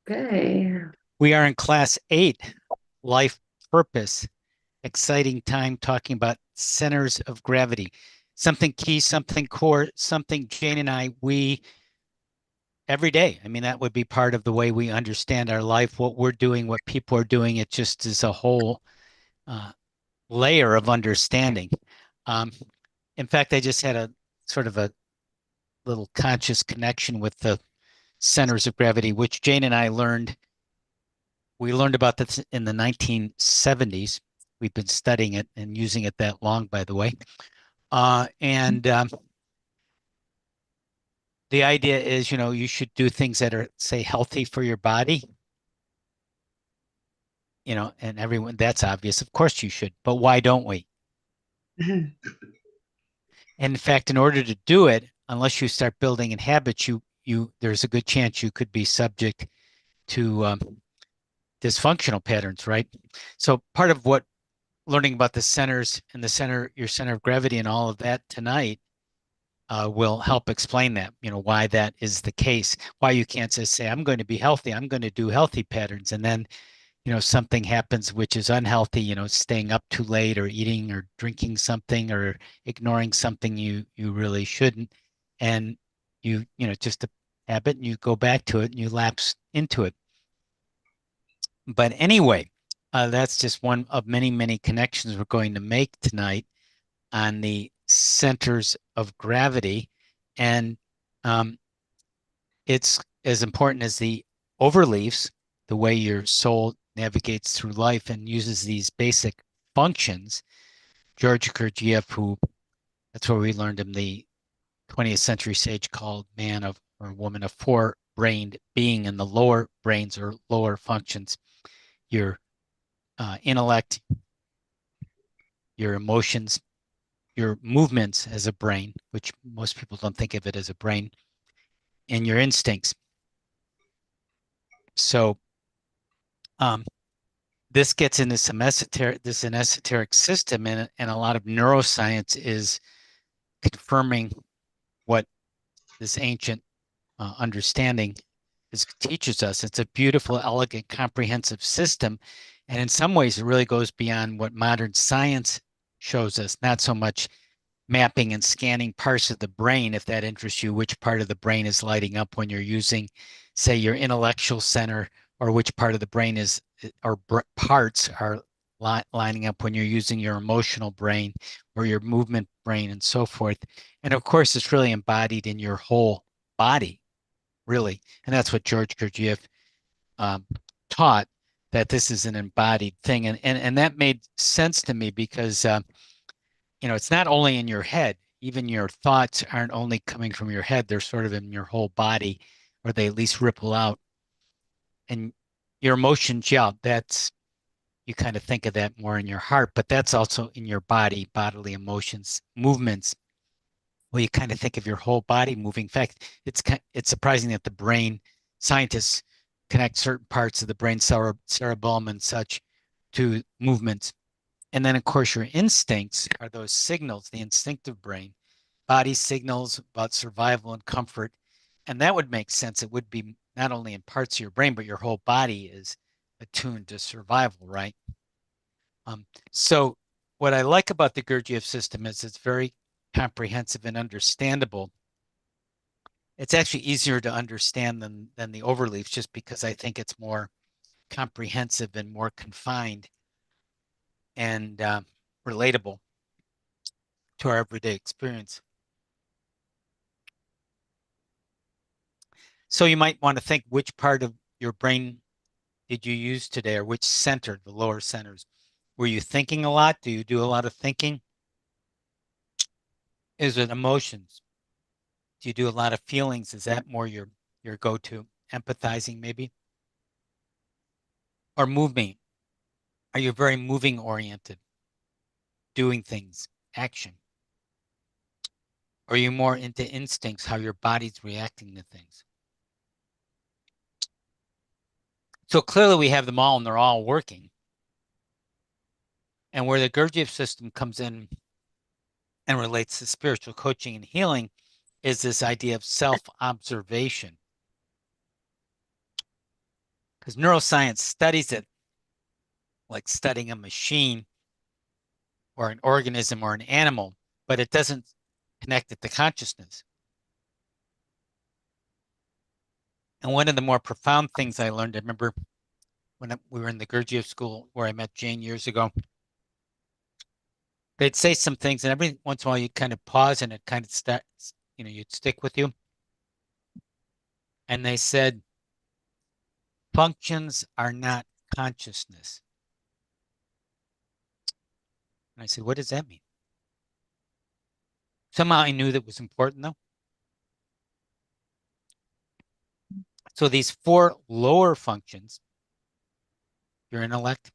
Okay. We are in class 8, life purpose. Exciting time talking about centers of gravity. Something key, something core, something Jane and we every day. I mean, that would be part of the way we understand our life, what we're doing, what people are doing. It just is a whole uh, layer of understanding. Um, in fact, I just had a sort of a little conscious connection with the centers of gravity, which Jane and I learned. We learned about this in the 1970s. We've been studying it and using it that long, by the way. And The idea is, you should do things that are, say, healthy for your body, and everyone, that's obvious. Of course you should, but why don't we? And in fact, in order to do it, unless you start building in habits, there's a good chance you could be subject to dysfunctional patterns, right? So part of what learning about the centers and your center of gravity and all of that tonight will help explain that, why that is the case, why you can't just say, I'm going to be healthy, I'm going to do healthy patterns. And then, something happens which is unhealthy, staying up too late or eating or drinking something or ignoring something you really shouldn't. And just a habit and you go back to it and you lapse into it. But anyway, that's just one of many, many connections we're going to make tonight on the centers of gravity. And um, it's as important as the overleaves, the way your soul navigates through life and uses these basic functions. George Gurdjieff, who that's where we learned him, the 20th century sage called man of or woman of four-brained being, and the lower brains or lower functions, your intellect, your emotions, your movements as a brain, which most people don't think of it as a brain, and your instincts. So um, this gets into some esoteric system, and a lot of neuroscience is confirming what this ancient understanding teaches us. It's a beautiful, elegant, comprehensive system, and in some ways, it really goes beyond what modern science shows us. Not so much mapping and scanning parts of the brain, if that interests you, which part of the brain is lighting up when you're using, say, your intellectual center, or which part of the brain is, or parts are lining up when you're using your emotional brain or your movement brain and so forth. And of course, it's really embodied in your whole body, really. And that's what George Gurdjieff um, taught, that this is an embodied thing. And that made sense to me because it's not only in your head. Even your thoughts aren't only coming from your head, they're sort of in your whole body, or they at least ripple out. And your emotions, yeah, you kind of think of that more in your heart, but that's also in your body, bodily emotions, movements. Well, you kind of think of your whole body moving. In fact, it's surprising that the brain scientists connect certain parts of the brain, cerebellum and such, to movements. And then, of course, your instincts are those signals, the instinctive brain, body signals about survival and comfort. And that would make sense. It would be not only in parts of your brain, but your whole body is attuned to survival, right? Um, so, what I like about the Gurdjieff system is it's very comprehensive and understandable. It's actually easier to understand than the overleaf, just because I think it's more comprehensive and more confined and relatable to our everyday experience. So you might want to think, which part of your brain did you use today, or which center, the lower centers? Were you thinking a lot? Do you do a lot of thinking? Is it emotions? Do you do a lot of feelings? Is that more your go-to? Empathizing maybe? Or moving? Are you very moving oriented, doing things, action? Or are you more into instincts, how your body's reacting to things? So clearly we have them all and they're all working. And where the Gurdjieff system comes in and relates to spiritual coaching and healing is this idea of self-observation. because neuroscience studies it like studying a machine or an organism or an animal, but it doesn't connect it to consciousness. And one of the more profound things I learned, I remember when we were in the Gurdjieff school where I met Jane years ago, they'd say some things, and every once in a while you'd kind of pause and it kind of starts, you'd stick with you. And they said, functions are not consciousness. And I said, what does that mean? Somehow I knew that was important though. So these four lower functions, your intellect,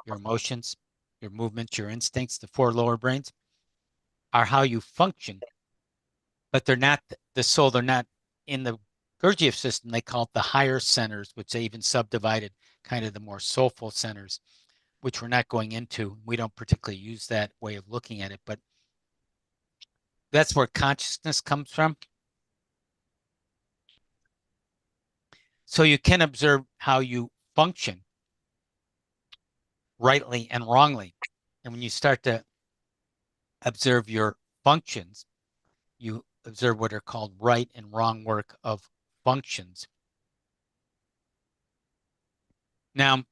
your emotions, your movements, your instincts, the four lower brains, are how you function, but they're not the soul. They're not in the Gurdjieff system. They call it the higher centers, which they even subdivided kind of the more soulful centers, which we're not going into. We don't particularly use that way of looking at it, but that's where consciousness comes from. So you can observe how you function rightly and wrongly. And when you start to observe your functions, you observe what are called right and wrong work of functions. Now,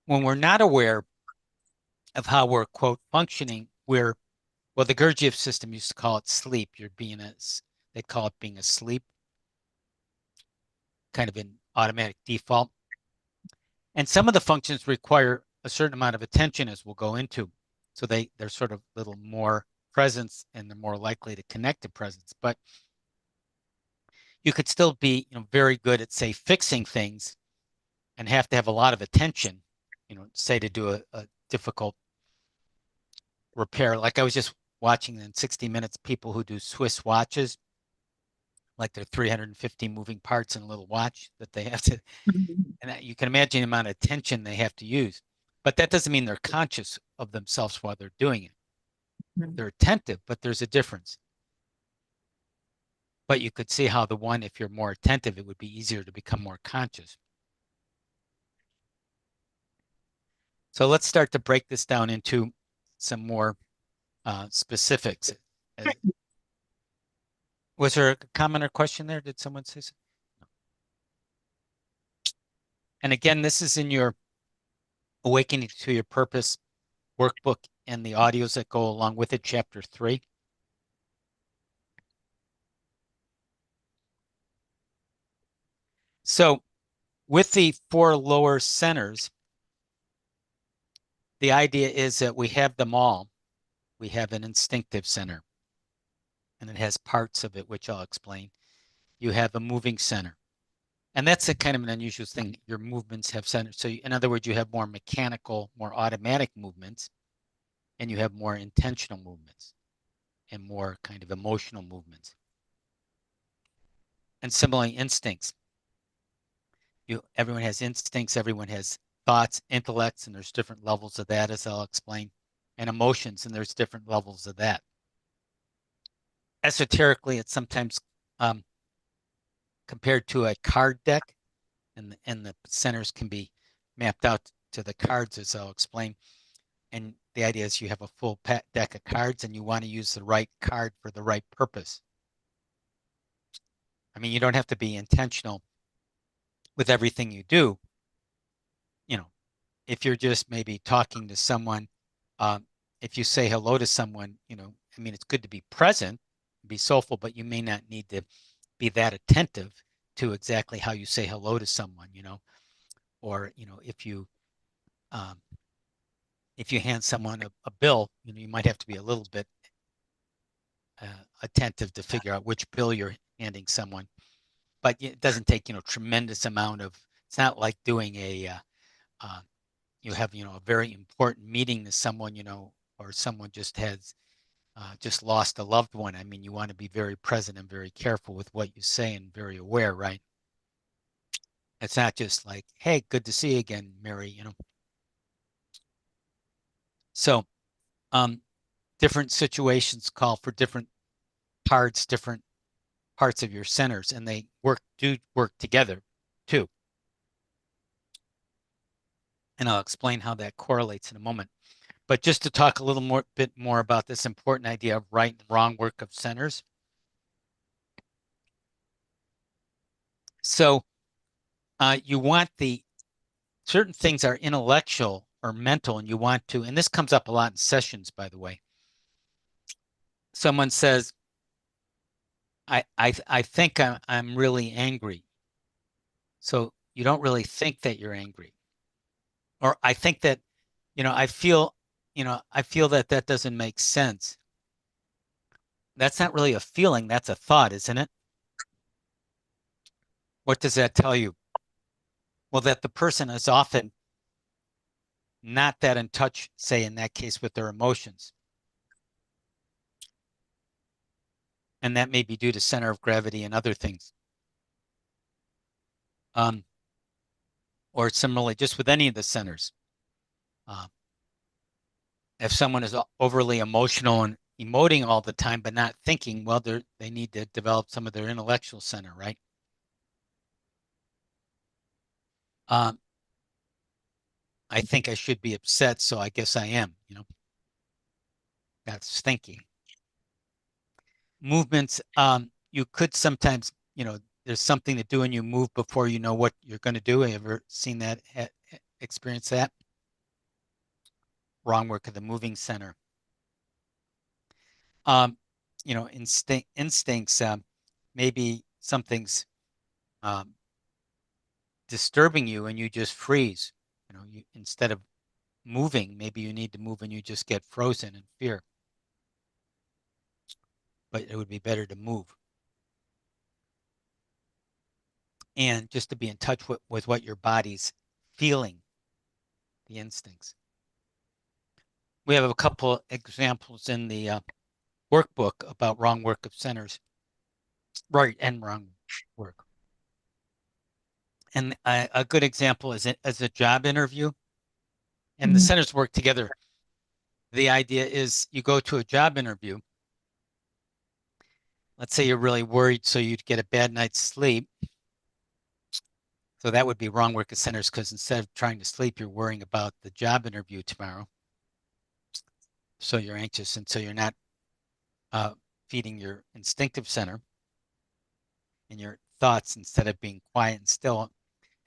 when we're not aware of how we're, quote, functioning, well, the Gurdjieff system used to call it sleep. They call it being asleep, kind of in automatic default. And some of the functions require a certain amount of attention, as we'll go into. So they're sort of a little more presence and they're more likely to connect to presence. But you could still be, very good at, say, fixing things and have to have a lot of attention, say to do a difficult repair. Like I was just watching in 60 Minutes people who do Swiss watches, like they're 350 moving parts in a little watch that they have to, and you can imagine the amount of attention they have to use. But that doesn't mean they're conscious of themselves while they're doing it. They're attentive, but there's a difference. But you could see how the one, if you're more attentive, it would be easier to become more conscious. So let's start to break this down into some more specifics. Was there a comment or question there? Did someone say something? And again, this is in your Awakening to Your Purpose workbook and the audios that go along with it, chapter 3. So with the four lower centers, the idea is that we have them all. We have an instinctive center, and it has parts of it, which I'll explain. You have a moving center. And that's a kind of an unusual thing. Your movements have centers. So in other words, you have more mechanical, more automatic movements, and you have more intentional movements and more kind of emotional movements. And similarly, instincts. Everyone has instincts, everyone has thoughts, intellects, and there's different levels of that, as I'll explain, and emotions, and there's different levels of that. Esoterically, it's sometimes compared to a card deck, and the centers can be mapped out to the cards, as I'll explain. And the idea is you have a full deck of cards, and you want to use the right card for the right purpose. I mean, you don't have to be intentional with everything you do. If you're just maybe talking to someone, if you say hello to someone, I mean, it's good to be present, be soulful, but you may not need to be that attentive to exactly how you say hello to someone, or, if you hand someone a bill, you might have to be a little bit attentive to figure out which bill you're handing someone. But it doesn't take, tremendous amount of, it's not like doing you have, a very important meeting to someone, or someone just has just lost a loved one. I mean, you want to be very present and very careful with what you say and very aware, right? It's not just like, hey, good to see you again, Mary, So different situations call for different different parts of your centers, and they do work together too. And I'll explain how that correlates in a moment. But just to talk a little bit more about this important idea of right and wrong work of centers. So you want certain things are intellectual or mental, and you want to, and this comes up a lot in sessions, by the way. Someone says, I think I'm really angry. So you don't really think that you're angry. Or I think that, I feel that that doesn't make sense. That's not really a feeling, that's a thought, isn't it? What does that tell you? Well, that the person is often not that in touch, say in that case, with their emotions. And that may be due to center of gravity and other things. Or similarly, just with any of the centers. Uh, if someone is overly emotional and emoting all the time, but not thinking, well, they need to develop some of their intellectual center, right? Um, I think I should be upset, so I guess I am, that's thinking. Movements, you could sometimes, there's something to do and you move before you know what you're going to do. Have you ever seen that, experience that? Wrong work of the moving center. Um, instincts, maybe something's um, disturbing you and you just freeze. Instead of moving, maybe you need to move and you just get frozen in fear. But it would be better to move. And just to be in touch with what your body's feeling, the instincts. We have a couple examples in the workbook about wrong work of centers, right and wrong work. And a good example is as a job interview, and the centers work together. The idea is you go to a job interview. Let's say you're really worried, so you'd get a bad night's sleep. So that would be wrong work of centers because instead of trying to sleep, you're worrying about the job interview tomorrow. So you're anxious, and so you're not feeding your instinctive center and your thoughts instead of being quiet and still.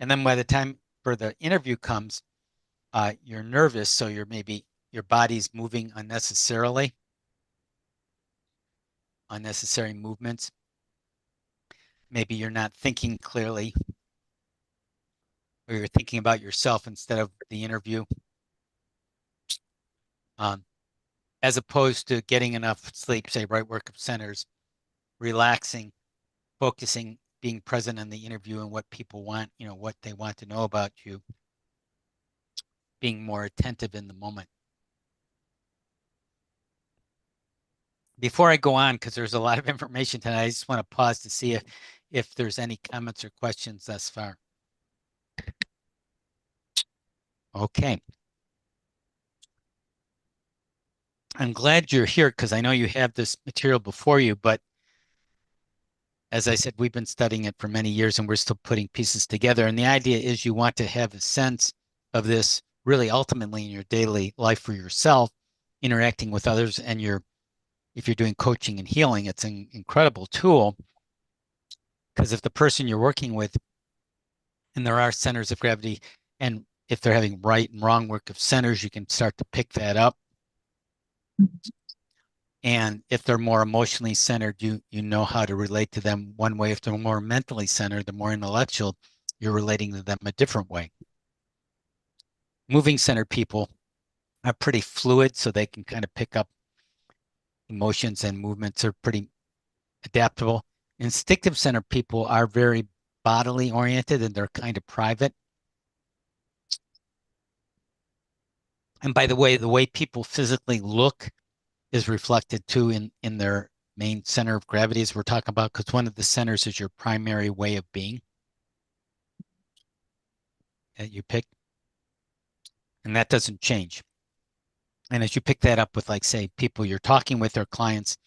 And then by the time for the interview comes, you're nervous, so your body's moving unnecessarily, unnecessary movements. Maybe you're not thinking clearly, or you're thinking about yourself instead of the interview. As opposed to getting enough sleep, say right work of centers, relaxing, focusing, being present in the interview and what people want, what they want to know about you, being more attentive in the moment. Before I go on, because there's a lot of information tonight, I just want to pause to see if there's any comments or questions thus far. Okay. I'm glad you're here because I know you have this material before you, but as I said, we've been studying it for many years and we're still putting pieces together. And the idea is you want to have a sense of this really ultimately in your daily life for yourself, interacting with others, and if you're doing coaching and healing, it's an incredible tool because if the person you're working with, and there are centers of gravity, and if they're having right and wrong work of centers, you can start to pick that up. And if they're more emotionally centered, you know how to relate to them one way. If they're more mentally centered, the more intellectual, you're relating to them a different way. Moving centered people are pretty fluid, so they can kind of pick up emotions and movements are pretty adaptable. Instinctive centered people are very bodily oriented and they're kind of private. And by the way people physically look is reflected too in their main center of gravity as we're talking about, because one of the centers is your primary way of being that you pick, and that doesn't change. And as you pick that up with, like, say, people you're talking with or clients,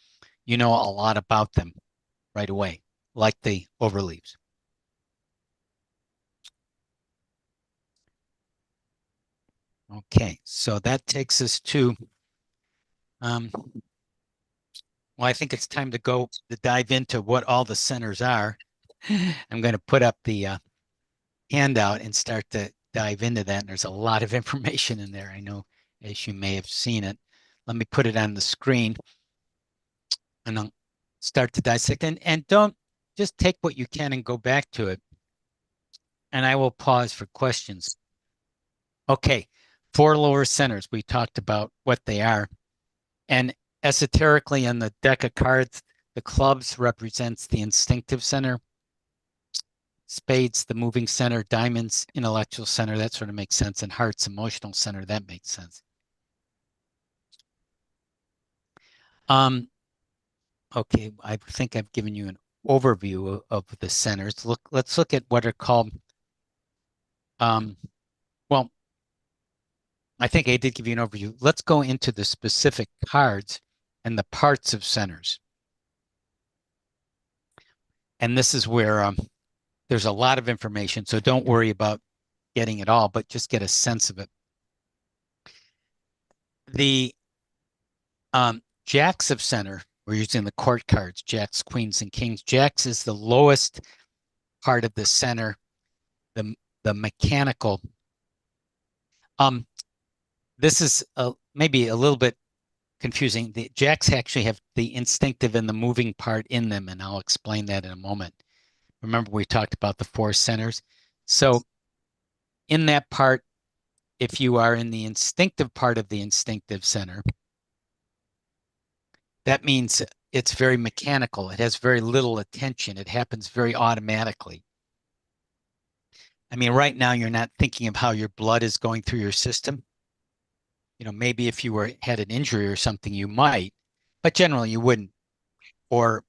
you know a lot about them right away, like the overleaves. Okay, so that takes us to, well, I think it's time to dive into what all the centers are. I'm going to put up the handout and start to dive into that. And there's a lot of information in there. I know, as you may have seen it. Let me put it on the screen and I'll start to dissect. And don't just take what you can and go back to it. And I will pause for questions. Okay, four lower centers. We talked about what they are. And esoterically in the deck of cards, the clubs represents the instinctive center, spades, the moving center, diamonds, intellectual center. That sort of makes sense. And hearts, emotional center. That makes sense. Okay, I think I've given you an overview of the centers. Let's look at what are called, um, well, I think I did give you an overview. Let's go into the specific cards and the parts of centers. And this is where there's a lot of information, so don't worry about getting it all, but just get a sense of it. The jacks of center, we're using the court cards, jacks, queens, and kings. Jacks is the lowest part of the center, the mechanical. This is maybe a little bit confusing. The jacks actually have the instinctive and the moving part in them, and I'll explain that in a moment. Remember, we talked about the four centers. So in that part, if you are in the instinctive part of the instinctive center, that means it's very mechanical. It has very little attention. It happens very automatically. I mean, right now you're not thinking of how your blood is going through your system. You know, maybe if you had an injury or something, you might, but generally you wouldn't. Or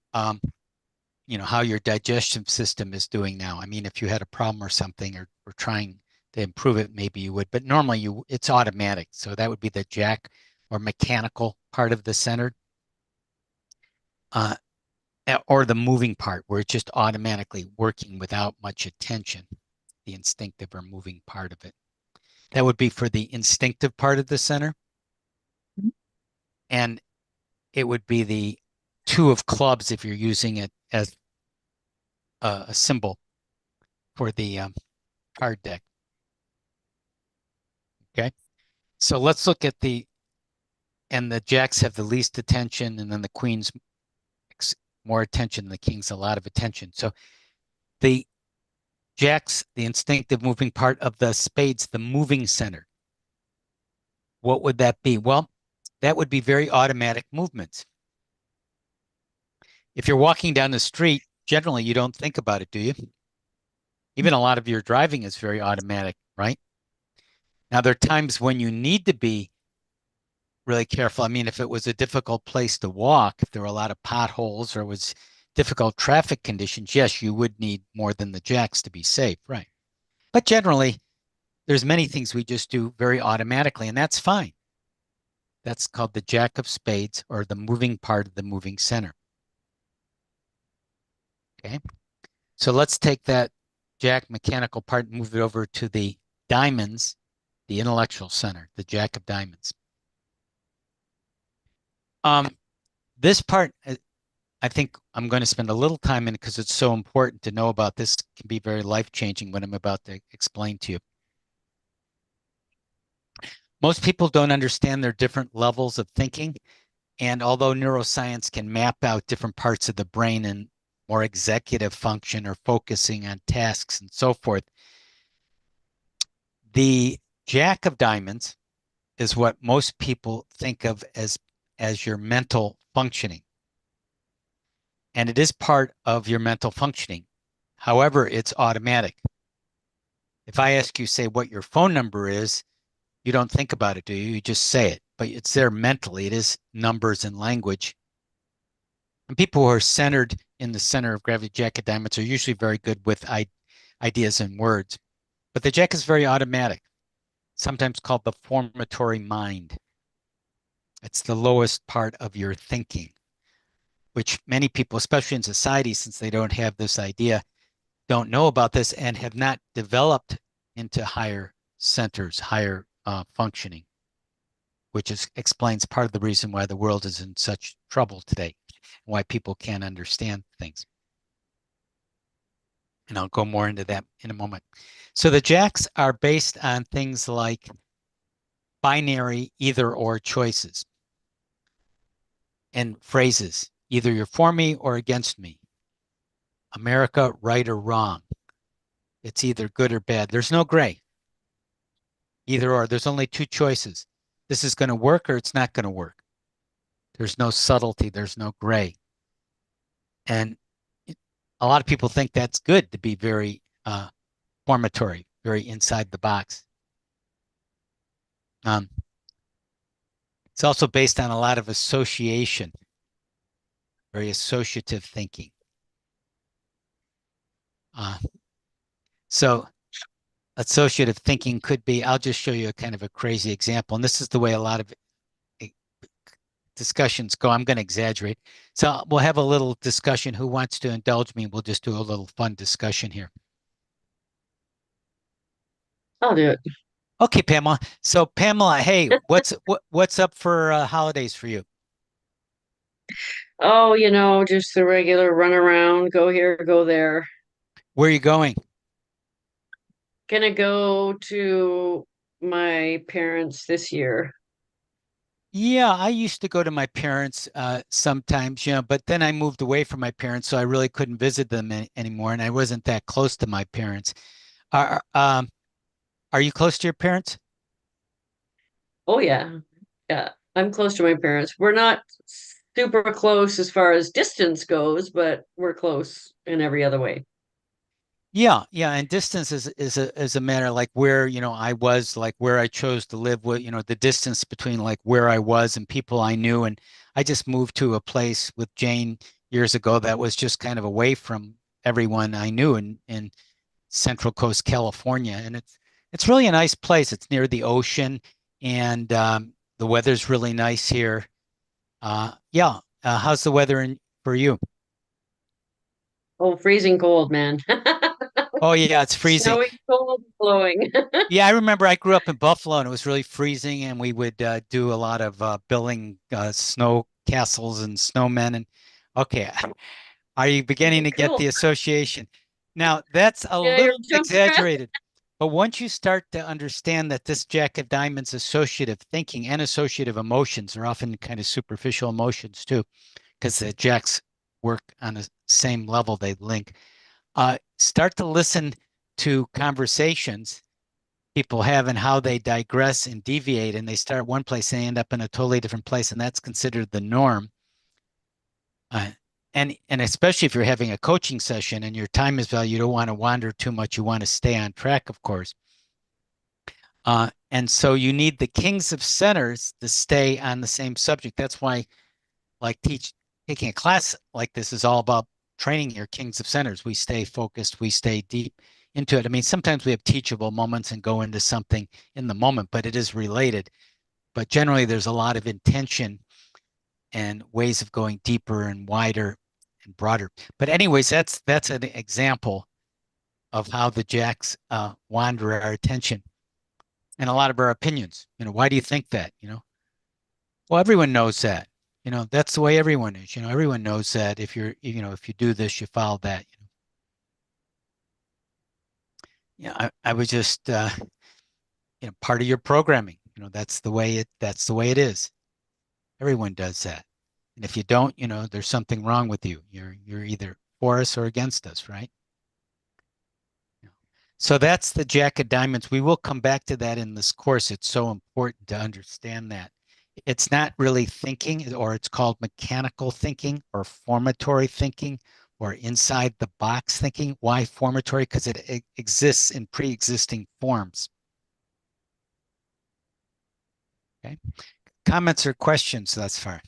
you know, how your digestive system is doing now. I mean, if you had a problem or something or trying to improve it, maybe you would, but normally it's automatic. So that would be the jack or mechanical part of the center. Or the moving part where it's just automatically working without much attention, the instinctive or moving part of it. That would be for the instinctive part of the center. And it would be the two of clubs if you're using it as a symbol for the card deck. Okay. So let's look at and the jacks have the least attention, and then the queens more attention, the kings a lot of attention. So the jacks, the instinctive moving part of the spades, the moving center. What would that be? Well, that would be very automatic movements. If you're walking down the street, generally you don't think about it, do you? Even a lot of your driving is very automatic, right? Now, there are times when you need to be really careful. I mean, if it was a difficult place to walk, if there were a lot of potholes or was difficult traffic conditions, yes, you would need more than the jacks to be safe, right? But generally, there's many things we just do very automatically, and that's fine. That's called the jack of spades or the moving part of the moving center. Okay. So let's take that jack mechanical part and move it over to the diamonds, the intellectual center, the jack of diamonds. This part, I think I'm going to spend a little time in it because it's so important to know about. This can be very life-changing what I'm about to explain to you. Most people don't understand their different levels of thinking. And although neuroscience can map out different parts of the brain and more executive function or focusing on tasks and so forth, the jack of diamonds is what most people think of as your mental functioning. And it is part of your mental functioning. However, it's automatic. If I ask you, say, what your phone number is, you don't think about it, do you? You just say it, but it's there mentally. It is numbers and language. And people who are centered in the center of gravity, jack of diamonds, are usually very good with ideas and words. But the jack is very automatic, sometimes called the formatory mind. It's the lowest part of your thinking, which many people, especially in society, since they don't have this idea, don't know about this and have not developed into higher centers, higher functioning, which explains part of the reason why the world is in such trouble today, and why people can't understand things. And I'll go more into that in a moment. So the jacks are based on things like binary either or choices and phrases, either you're for me or against me. America, right or wrong. It's either good or bad. There's no gray. Either or. There's only two choices. This is going to work or it's not going to work. There's no subtlety. There's no gray. And a lot of people think that's good to be very formatory, very inside the box. It's also based on a lot of association, very associative thinking. So associative thinking could be, I'll just show you a kind of a crazy example. And this is the way a lot of discussions go. I'm going to exaggerate. So we'll have a little discussion. Who wants to indulge me? We'll just do a little fun discussion here. I'll do it. Okay, Pamela. So Pamela, hey, what's up for holidays for you? Oh, just the regular run around, go here, go there. Where are you going? Gonna go to my parents this year. Yeah, I used to go to my parents sometimes, but then I moved away from my parents, so I really couldn't visit them anymore, and I wasn't that close to my parents. Are are you close to your parents? Oh yeah. Yeah. I'm close to my parents. We're not super close as far as distance goes, but we're close in every other way. Yeah, yeah, and distance is a matter like where, I was, like where I chose to live, with, the distance between like where I was and people I knew. And I just moved to a place with Jane years ago that was just kind of away from everyone I knew in Central Coast, California. And it's really a nice place. It's near the ocean, and the weather's really nice here. Yeah, how's the weather for you? Oh, freezing cold, man. Oh yeah, it's freezing. Snowing, cold, blowing. Yeah, I remember I grew up in Buffalo and it was really freezing, and we would do a lot of building snow castles and snowmen. And okay, are you beginning to get Cool. the association? Now, that's a Yeah, you're little jumping around. exaggerated, but once you start to understand that this Jack of Diamonds associative thinking and associative emotions are often kind of superficial emotions too, because the Jacks work on the same level, they link. Start to listen to conversations people have and how they digress and deviate, and they start one place and they end up in a totally different place, and that's considered the norm. uh, and especially if you're having a coaching session and your time is valuable, you don't want to wander too much, you want to stay on track, of course. And so you need the kings of centers to stay on the same subject. That's why like taking a class like this is all about training your kings of centers. We stay focused, we stay deep into it. I mean, sometimes we have teachable moments and go into something in the moment, but it is related. But generally, there's a lot of intention and ways of going deeper and wider and broader. But anyways, that's an example of how the jacks wander our attention and a lot of our opinions. Why do you think that? Well, everyone knows that. That's the way everyone is. Everyone knows that if you do this, you follow that. Yeah, I was just part of your programming. That's the way it is. Everyone does that. And if you don't, there's something wrong with you. You're either for us or against us, right? So that's the Jack of Diamonds. We will come back to that in this course. It's so important to understand that. It's not really thinking, or it's called mechanical thinking or formatory thinking or inside the box thinking. Why formatory? Because it exists in pre-existing forms. Okay. Comments or questions thus far?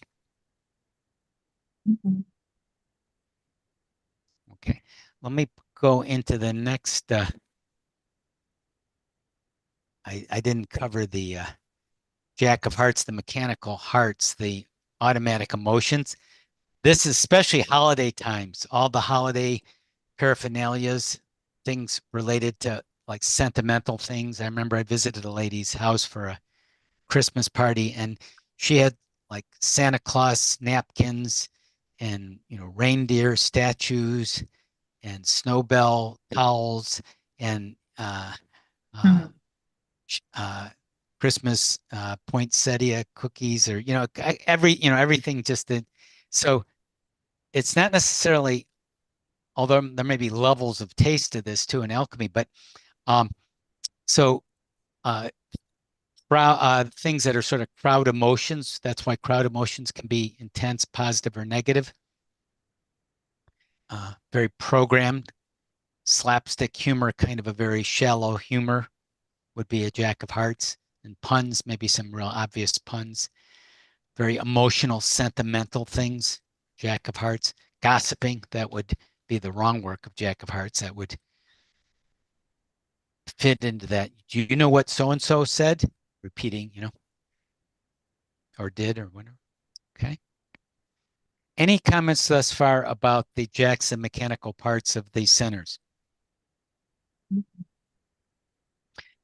Mhm. Okay. Let me go into the next. I didn't cover the Jack of Hearts, the mechanical hearts, the automatic emotions. This is especially holiday times, all the holiday paraphernalias, things related to like sentimental things. I remember I visited a lady's house for a Christmas party, and she had like Santa Claus napkins and reindeer statues and snowbell towels and uh, Mhm. uh, Christmas poinsettia cookies, or everything just that. So it's not necessarily, although there may be levels of taste to this too in alchemy, but um, so uh, things that are sort of crowd emotions. That's why crowd emotions can be intense, positive, or negative. Very programmed, slapstick humor, kind of a very shallow humor would be a Jack of Hearts. And puns, maybe some real obvious puns. Very emotional, sentimental things, Jack of Hearts. Gossiping, that would be the wrong work of Jack of Hearts. That would fit into that. Do you know what so and so said? Repeating, or did, or whatever. Okay. Any comments thus far about the Jackson mechanical parts of these centers?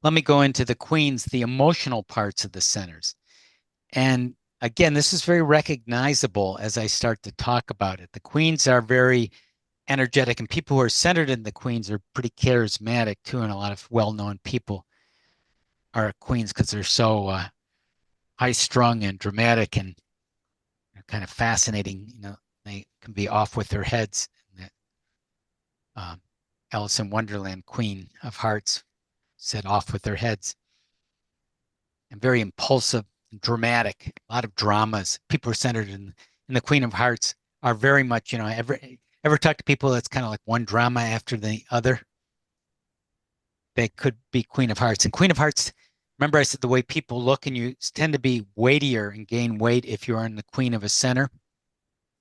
Let me go into the Queens, the emotional parts of the centers. And again, this is very recognizable as I start to talk about it. The Queens are very energetic, and people who are centered in the Queens are pretty charismatic too. And a lot of well-known people are Queens because they're so high-strung and dramatic and kind of fascinating. They can be off with their heads. Um, Alice in Wonderland, Queen of Hearts, said off with their heads. And very impulsive, dramatic, a lot of dramas. People are centered in the Queen of Hearts are very much, ever talk to people that's kind of like one drama after the other. They could be Queen of Hearts. And Queen of Hearts, remember I said the way people look, and you tend to be weightier and gain weight if you're in the Queen of a center.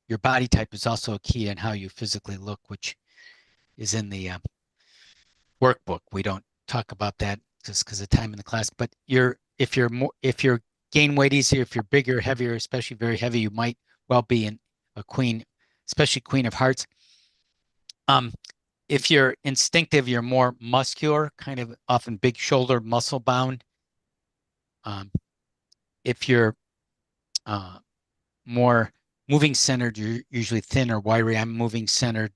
Your body type is also a key in how you physically look, which is in the workbook. We don't talk about that just because of time in the class. But if you're gain weight easier, if you're bigger, heavier, especially very heavy, you might well be in a queen, especially Queen of Hearts. Um, if you're instinctive, you're more muscular, kind of often big shoulder, muscle bound. Um, if you're uh, more moving centered, you're usually thin or wiry. I'm moving centered.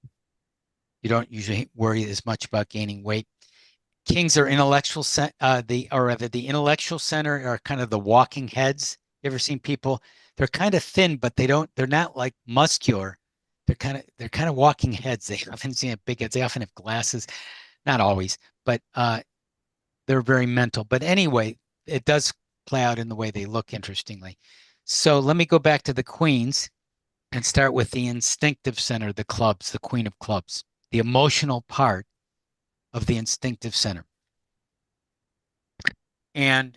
You don't usually worry as much about gaining weight. Kings are intellectual, or rather the intellectual center are kind of the walking heads. You ever seen people? They're kind of thin, but they're not like muscular. They're kind of walking heads. They often see big heads. They often have glasses, not always, but they're very mental. But anyway, it does play out in the way they look, interestingly. So let me go back to the queens and start with the instinctive center, the clubs, the queen of clubs, the emotional part of the instinctive center. And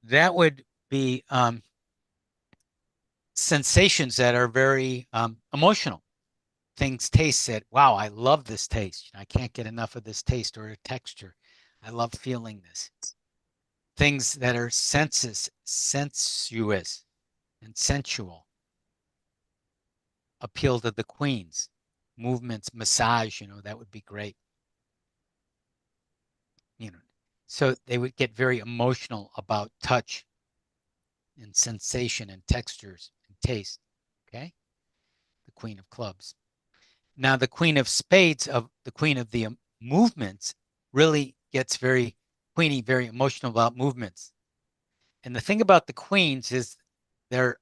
that would be sensations that are very emotional. Things taste that, wow, I love this taste. I can't get enough of this taste or a texture. I love feeling this. Things that are sensuous and sensual appeal to the queens. Movements, massage, that would be great. You know, so they would get very emotional about touch and sensation and textures and taste. Okay, the queen of clubs. Now, the queen of spades, of the queen of the movements, really gets very queeny, very emotional about movements. And the thing about the queens is their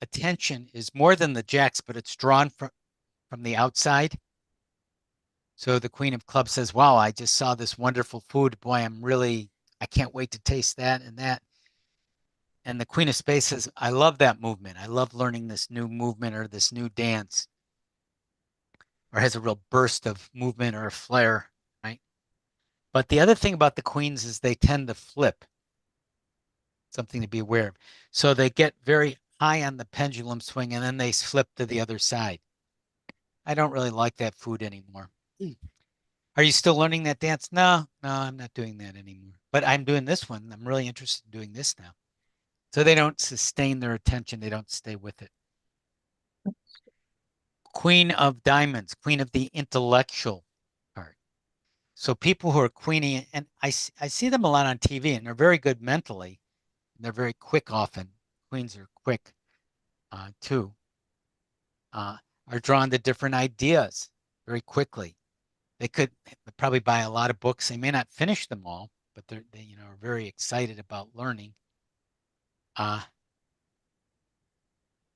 attention is more than the jacks, but it's drawn from the outside. So the queen of clubs says, wow, I just saw this wonderful food. Boy, I can't wait to taste that and that. And the queen of spades says, I love that movement. I love learning this new movement or this new dance, or has a real burst of movement or a flare, right? But the other thing about the queens is they tend to flip, something to be aware of. So they get very high on the pendulum swing and then they flip to the other side. I don't really like that food anymore. Are you still learning that dance? No, no, I'm not doing that anymore. But I'm doing this one. I'm really interested in doing this now. So they don't sustain their attention. They don't stay with it. Queen of Diamonds, queen of the intellectual part. So people who are queenie, and I see them a lot on TV, and they're very good mentally, and they're very quick often. Queens are quick too, uh, are drawn to different ideas very quickly. They could probably buy a lot of books. They may not finish them all, but they are very excited about learning. Uh,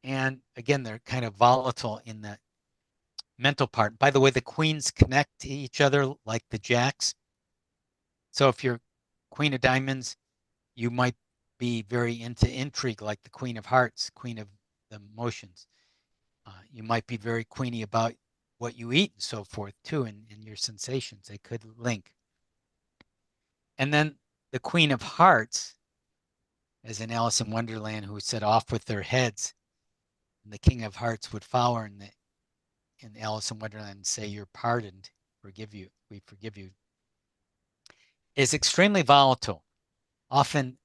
and again, they're kind of volatile in the mental part. By the way, the queens connect to each other like the jacks. So if you're Queen of Diamonds, you might be very into intrigue like the Queen of Hearts, Queen of the Emotions. You might be very queeny about what you eat and so forth too, and your sensations. They could link. And then the Queen of Hearts, as in Alice in Wonderland, who said off with their heads, and the King of Hearts would follow her in Alice in Wonderland and say, "You're pardoned, we forgive you," is extremely volatile, often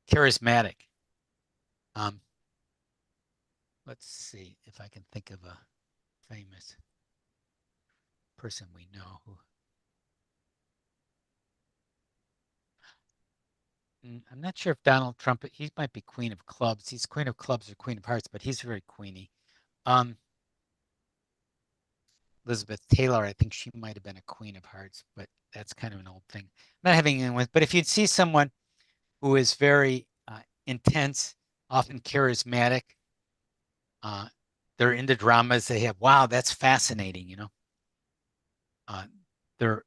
charismatic. Um, let's see if I can think of a famous person we know who. I'm not sure if Donald Trump, he might be Queen of Clubs. He's Queen of Clubs or Queen of Hearts, but he's very queeny. Um, Elizabeth Taylor, I think she might have been a Queen of Hearts, but that's kind of an old thing. I'm not having anyone with, but if you'd see someone who is very intense, often charismatic, uh, they're into dramas. They have, wow, that's fascinating. Uh, they're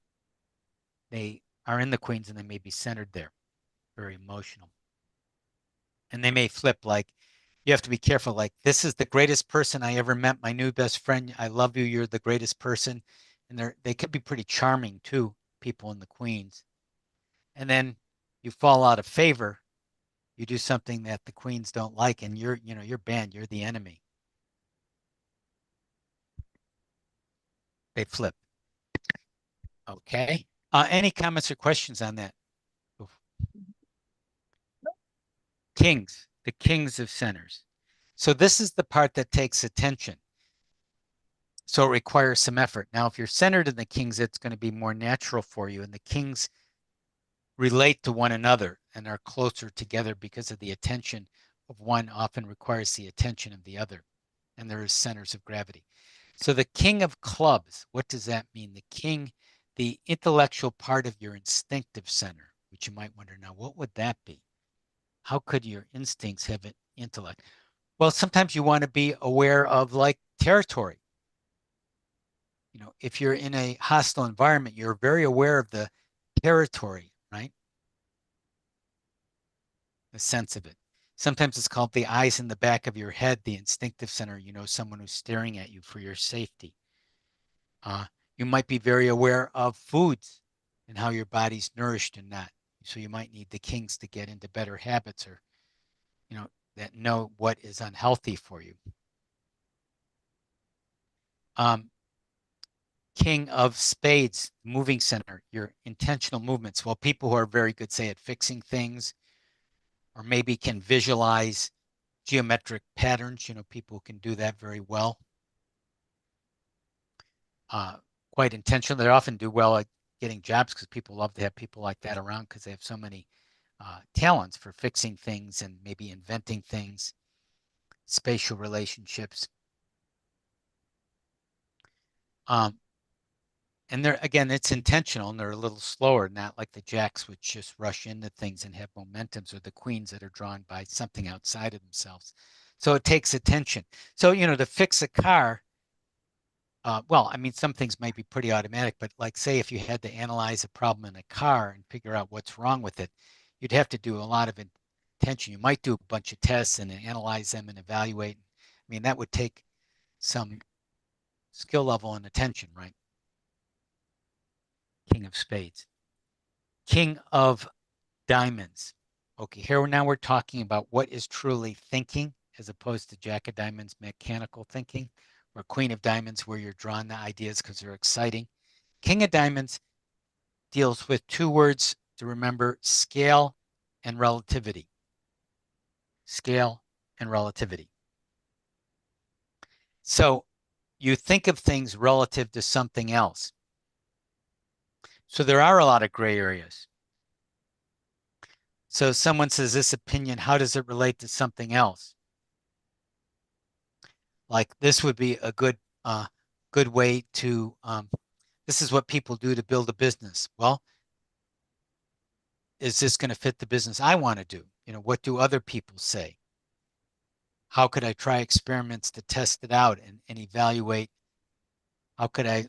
they are in the Queens and they may be centered there, very emotional, and they may flip like. You have to be careful. Like, this is the greatest person I ever met. My new best friend. I love you. You're the greatest person. And they could be pretty charming too, people in the Queens. And then you fall out of favor. You do something that the Queens don't like, and you're banned. You're the enemy. They flip. Okay. Any comments or questions on that? Kings, the kings of centers. So this is the part that takes attention. So it requires some effort. Now, if you're centered in the kings, it's going to be more natural for you. And the kings relate to one another and are closer together because of the attention of one often requires the attention of the other. And there is centers of gravity. So the king of clubs, what does that mean? The king, the intellectual part of your instinctive center, which you might wonder now, what would that be? How could your instincts have an intellect? Well, sometimes you want to be aware of like territory. If you're in a hostile environment, you're very aware of the territory, right? The sense of it. Sometimes it's called the eyes in the back of your head, the instinctive center, someone who's staring at you for your safety. You might be very aware of foods and how your body's nourished and not. So you might need the kings to get into better habits or, that know what is unhealthy for you. King of spades, moving center, your intentional movements. Well, people who are very good, say, at fixing things or maybe can visualize geometric patterns, people can do that very well. Quite intentional. They often do well at getting jobs because people love to have people like that around because they have so many talents for fixing things and maybe inventing things, spatial relationships. And they're, again, it's intentional and they're a little slower, not like the jacks which just rush into things and have momentums, or the queens that are drawn by something outside of themselves. So it takes attention. So, to fix a car, well, I mean, some things might be pretty automatic, but like, say, if you had to analyze a problem in a car and figure out what's wrong with it, you'd have to do a lot of attention. You might do a bunch of tests and analyze them and evaluate. I mean, that would take some skill level and attention, right? King of spades. King of diamonds. Okay, here now we're talking about what is truly thinking as opposed to Jack of Diamonds mechanical thinking, or Queen of Diamonds where you're drawing the ideas because they're exciting. King of Diamonds deals with two words to remember: scale and relativity. Scale and relativity. So you think of things relative to something else. So there are a lot of gray areas. So someone says this opinion, how does it relate to something else? Like this would be a good way to this is what people do to build a business. Well, is this going to fit the business I want to do? What do other people say? How could I try experiments to test it out and evaluate? How could I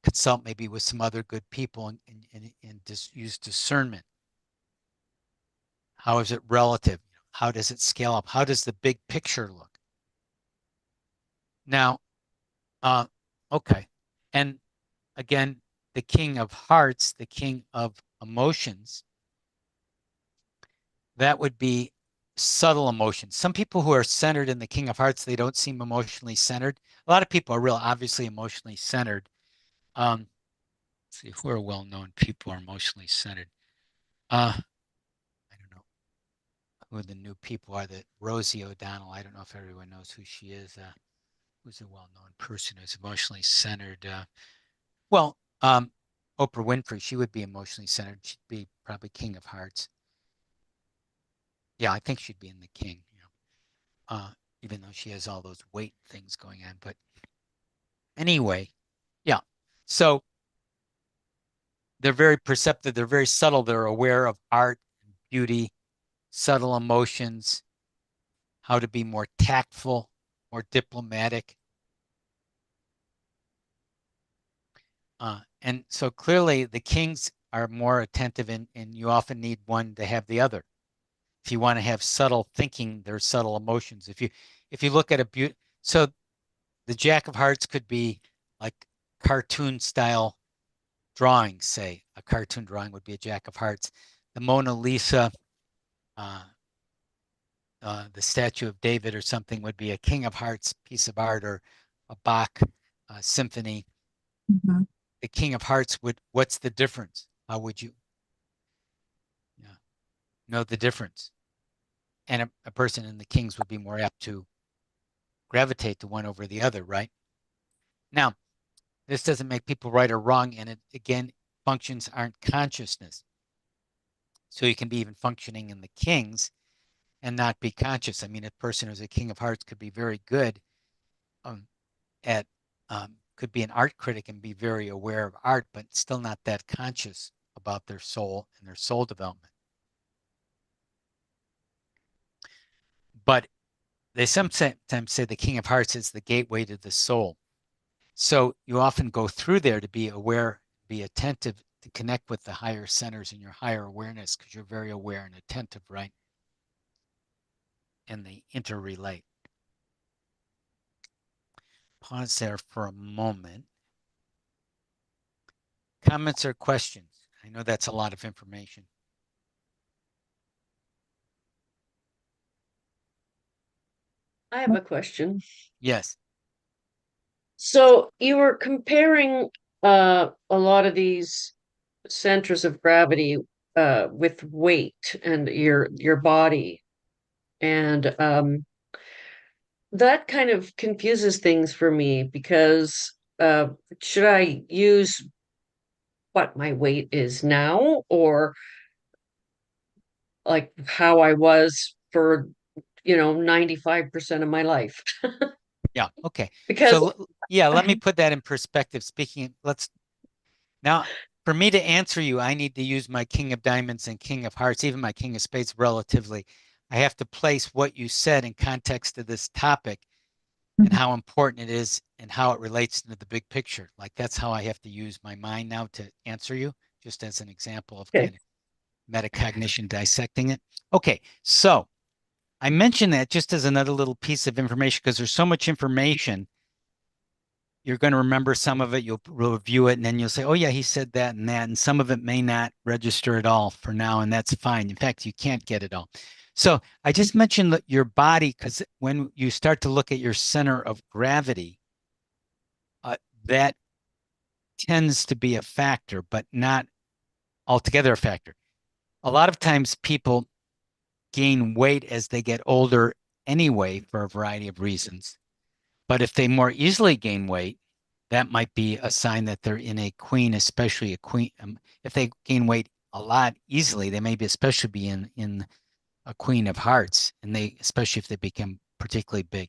consult maybe with some other good people and just use discernment? How is it relative? How does it scale up? How does the big picture look? Now, uh, okay. And again, the king of hearts, the king of emotions, that would be subtle emotions. Some people who are centered in the king of hearts, they don't seem emotionally centered. A lot of people are real obviously emotionally centered. Let's see, who are well-known people are emotionally centered? I don't know who the new people are. That Rosie O'Donnell. I don't know if everyone knows who she is. Who's a well-known person who's emotionally centered? Well, Oprah Winfrey. She would be emotionally centered. She'd be probably king of hearts. Yeah, I think she'd be in the king. Even though she has all those weight things going on. But anyway, yeah. So they're very perceptive. They're very subtle. They're aware of art, beauty, subtle emotions, how to be more tactful, more diplomatic. And so clearly the kings are more attentive and you often need one to have the other. If you want to have subtle thinking, there's subtle emotions. If you look at so the Jack of Hearts could be like cartoon style drawing, say. A cartoon drawing would be a Jack of Hearts. The Mona Lisa, the Statue of David or something would be a King of Hearts piece of art, or a Bach symphony. Mhm. The King of Hearts what's the difference? How would you know the difference? And a person in the Kings would be more apt to gravitate to one over the other, right? Now, this doesn't make people right or wrong, and it again, functions aren't consciousness. So you can be even functioning in the Kings and not be conscious. I mean, a person who's a King of Hearts could be very good at could be an art critic and be very aware of art, but still not that conscious about their soul and their soul development. But they sometimes say the King of Hearts is the gateway to the soul. So you often go through there to be aware, be attentive, to connect with the higher centers in your higher awareness, because you're very aware and attentive, right? And they interrelate. Pause there for a moment. Comments or questions? I know that's a lot of information. I have a question. Yes. So you were comparing a lot of these centers of gravity with weight and your body. And that kind of confuses things for me because should I use what my weight is now or like how I was for 95% of my life? Yeah. Okay. Because So yeah, let me put that in perspective. Now for me to answer you, I need to use my King of Diamonds and King of Hearts, even my King of Spades relatively. I have to place what you said in context of this topic and Mhm. how important it is and how it relates to the big picture. Like that's how I have to use my mind now to answer you, just as an example of okay, kind of metacognition dissecting it. Okay, so I mentioned that just as another little piece of information because there's so much information. You're going to remember some of it, you'll review it, and then you'll say, oh, yeah, he said that and that. And some of it may not register at all for now, and that's fine. In fact, you can't get it all. So I just mentioned that your body, because when you start to look at your center of gravity, that tends to be a factor, but not altogether a factor. A lot of times people gain weight as they get older anyway for a variety of reasons. But if they more easily gain weight, that might be a sign that they're in a queen, especially a queen. If they gain weight a lot easily, they may be especially be in a queen of hearts, and they especially if they become particularly big.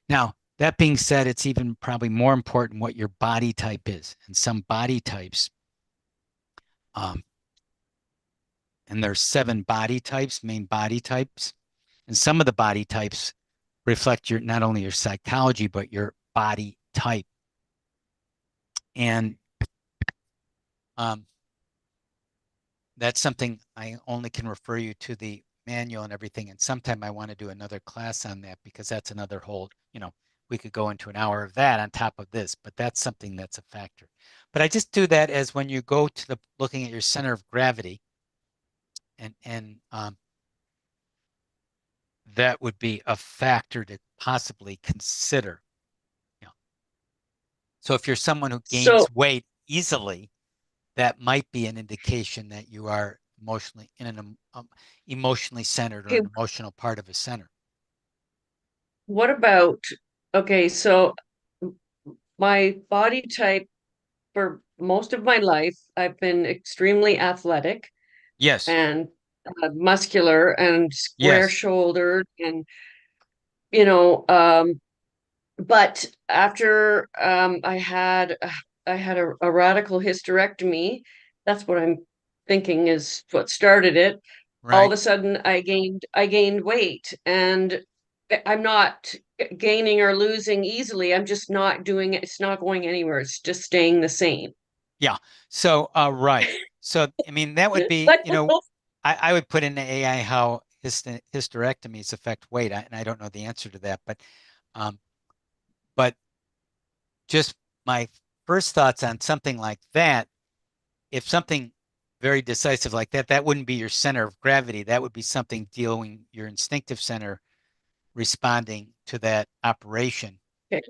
Now, that being said, it's even probably more important what your body type is. And some body types, um, and there's 7 main body types, and some of the body types reflect your not only your psychology but your body type. And um, that's something I only can refer you to the manual and everything. And sometime I want to do another class on that because that's another whole, we could go into an hour of that on top of this, but that's something that's a factor. But I just do that as when you go to the looking at your center of gravity, and that would be a factor to possibly consider. You know. So if you're someone who So, gains weight easily, that might be an indication that you are emotionally in an emotionally centered or okay, an emotional part of a center. what about, okay, so my body type for most of my life, I've been extremely athletic Yes, and muscular and square yes, shouldered and, you know, but after I had a radical hysterectomy. That's what I'm thinking is what started it. All of right. a sudden I gained weight, and I'm not gaining or losing easily. I'm just not doing it. It's not going anywhere. It's just staying the same. Yeah. So, right. So, I mean, that would be, But I would put in the AI how hysterectomies affect weight, and I don't know the answer to that, um, but just my first thoughts on something like that, if something very decisive like that, that wouldn't be your center of gravity. That would be something dealing your instinctive center responding to that operation. okay,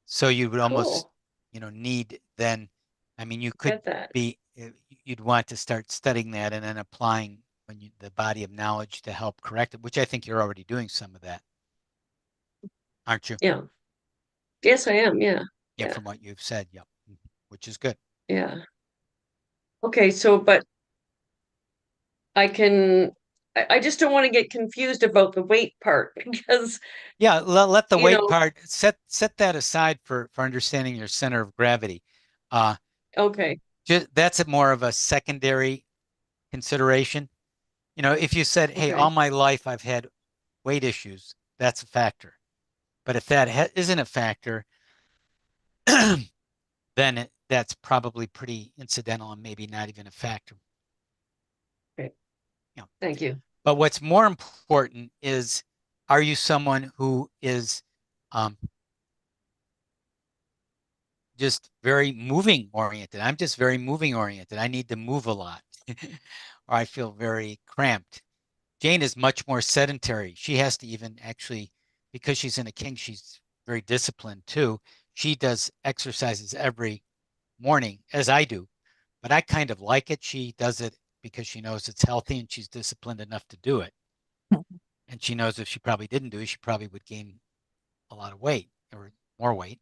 So you would almost, cool. need then, I mean, you could Get that. be, you'd want to start studying that and then applying the body of knowledge to help correct it, which I think you're already doing some of that, aren't you? Yeah. Yes, I am. Yeah. Yeah, Yeah. from what you've said. Yep. Which is good. Yeah. Okay, so but I can I just don't want to get confused about the weight part because, Yeah, let the you weight know, part set that aside for understanding your center of gravity. Uh, okay, that's more of a secondary consideration. If you said, "Hey, okay, all my life I've had weight issues," that's a factor. But if that isn't a factor, then that's probably pretty incidental and maybe not even a factor. okay. You know. Thank you. But what's more important is, are you someone who is um, just very moving oriented? I'm just very moving oriented. I need to move a lot, or I feel very cramped. Jane is much more sedentary. She has to even actually, because she's in a king, she's very disciplined too. She does exercises every morning, as I do, but I kind of like it. She does it because she knows it's healthy and she's disciplined enough to do it. And she knows if she probably didn't do it, she probably would gain a lot of weight or more weight.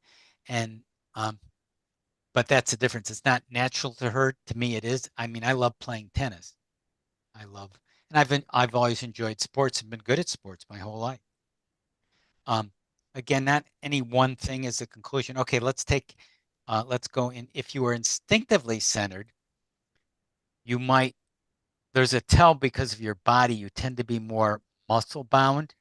And, but that's the difference. It's not natural to her. To me, it is. I mean, I love playing tennis. I love, and I've always enjoyed sports and been good at sports my whole life. Um, Again, not any one thing is the conclusion. Okay, let's go in. If you are instinctively centered, you might, there's a tell because of your body, you tend to be more muscle bound.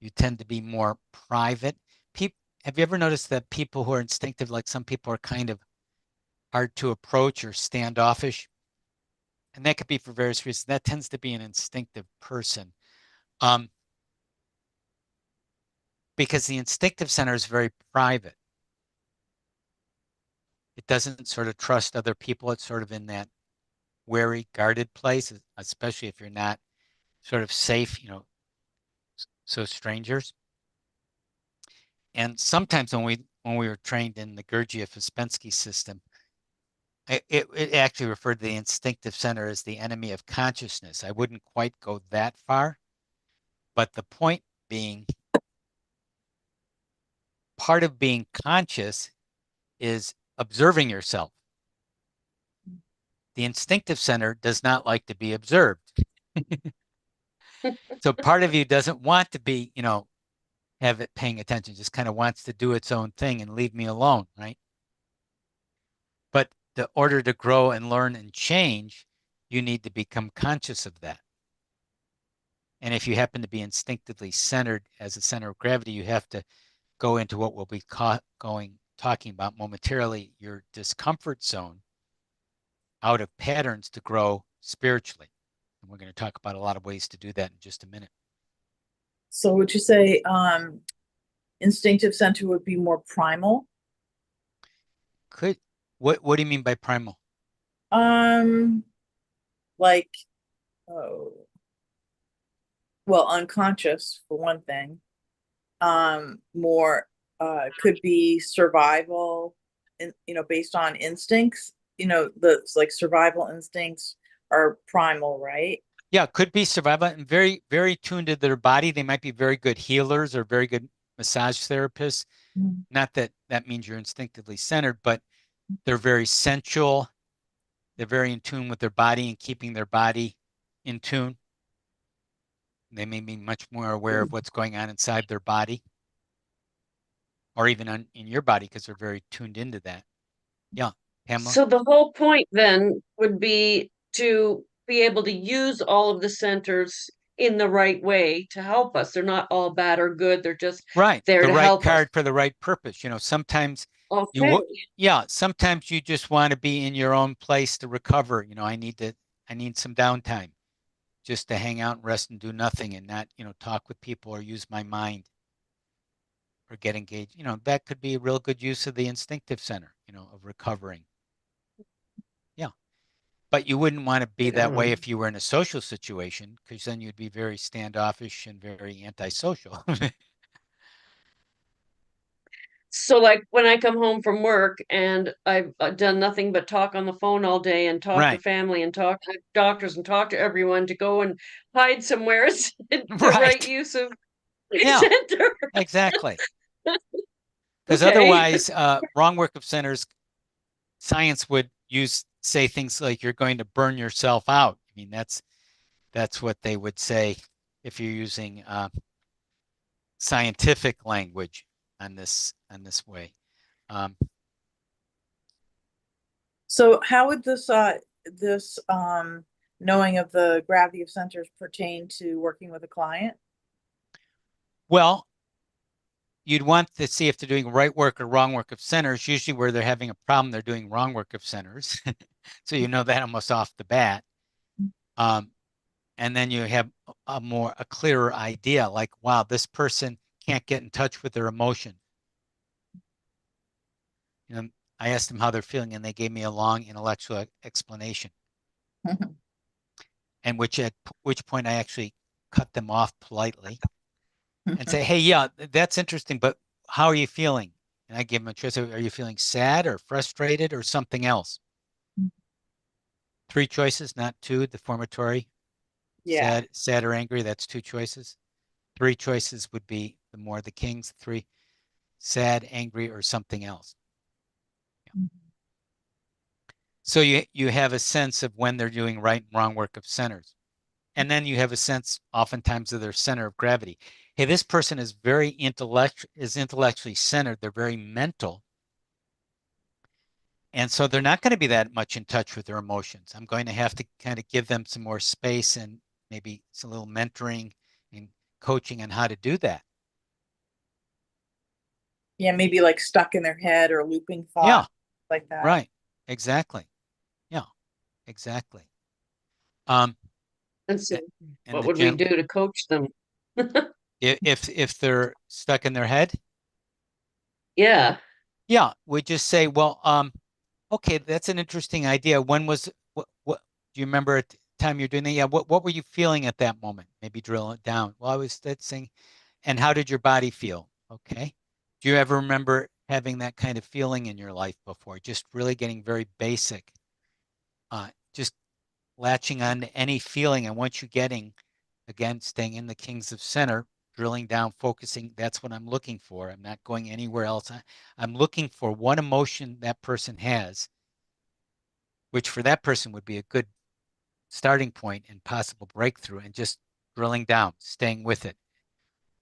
You tend to be more private. People, have you ever noticed that people who are instinctive, like some people are kind of hard to approach or standoffish? And that could be for various reasons. That tends to be an instinctive person. Um, because the instinctive center is very private. It doesn't sort of trust other people. It's sort of in that wary, guarded place, especially if you're not sort of safe, so strangers. And sometimes when we were trained in the Gurdjieff-Ouspensky system, it actually referred to the instinctive center as the enemy of consciousness. I wouldn't quite go that far, but the point being, part of being conscious is observing yourself. The instinctive center does not like to be observed. So part of you doesn't want to be, have it paying attention, just kind of wants to do its own thing and leave me alone, right? But the order to grow and learn and change, you need to become conscious of that. And if you happen to be instinctively centered as a center of gravity, you have to go into what we'll be talking about momentarily, your discomfort zone, out of patterns to grow spiritually. And we're going to talk about a lot of ways to do that in just a minute. So would you say instinctive center would be more primal? What do you mean by primal? Like, oh, well, unconscious for one thing. More could be survival, based on instincts. The like survival instincts are primal, right? Yeah, could be survival and very, very tuned to their body. They might be very good healers or very good massage therapists. Mhm. Not that that means you're instinctively centered, but they're very sensual. They're very in tune with their body and keeping their body in tune. They may be much more aware of what's going on inside their body or even in your body because they're very tuned into that. Yeah, Pamela. So the whole point then would be to be able to use all of the centers in the right way to help us. They're not all bad or good. They're just Right. there The to right help us. card for the right purpose. Sometimes Okay. yeah, sometimes you just want to be in your own place to recover. I need some downtime just to hang out and rest and do nothing and not, talk with people or use my mind or get engaged. That could be a real good use of the instinctive center, of recovering. Yeah. But you wouldn't want to be that way if you were in a social situation, because then you'd be very standoffish and very antisocial. So like when I come home from work and I've done nothing but talk on the phone all day and talk to Right. family and talk to doctors and talk to everyone to go and hide somewhere is the right Right. use of Yeah, center. exactly. Because Okay. otherwise, wrong work of centers, science would say things like you're going to burn yourself out. I mean, that's what they would say if you're using scientific language on this way. Um, So how would this knowing of the gravity of centers pertain to working with a client? well, you'd want to see if they're doing right work or wrong work of centers. Usually, where they're having a problem, they're doing wrong work of centers. So you know that almost off the bat. Um, and then you have a clearer idea, like, wow, this person can't get in touch with their emotion. I asked them how they're feeling, and they gave me a long intellectual explanation. And at which point I actually cut them off politely and say, "Hey, yeah, that's interesting, but how are you feeling?" And I give them a choice: Are you feeling sad or frustrated or something else? 3 choices, not 2. Deformatory, Yeah. sad or angry. That's 2 choices. 3 choices would be the kings. 3, sad, angry, or something else. So you have a sense of when they're doing right and wrong work of centers. And then you have a sense oftentimes of their center of gravity. Hey, this person is intellectually centered. They're very mental. And so they're not going to be that much in touch with their emotions. I'm going to have to kind of give them some more space and maybe some little mentoring and coaching on how to do that. Yeah, maybe like stuck in their head or looping Yeah, thoughts like that. right. Exactly. Yeah, exactly. Um, And so and what the would we do gen to coach them? if they're stuck in their head, Yeah. yeah, we just say, well, okay, that's an interesting idea. What do you remember at the time you're doing that? Yeah, what were you feeling at that moment? Maybe drill it down. Well, I was saying, and how did your body feel? Okay. Do you ever remember having that kind of feeling in your life before? Just really getting very basic, just latching on to any feeling. And once you're getting, again, staying in the Kings of Center, drilling down, focusing. That's what I'm looking for. I'm not going anywhere else. I'm looking for what emotion that person has, which for that person would be a good starting point and possible breakthrough, and just drilling down, staying with it.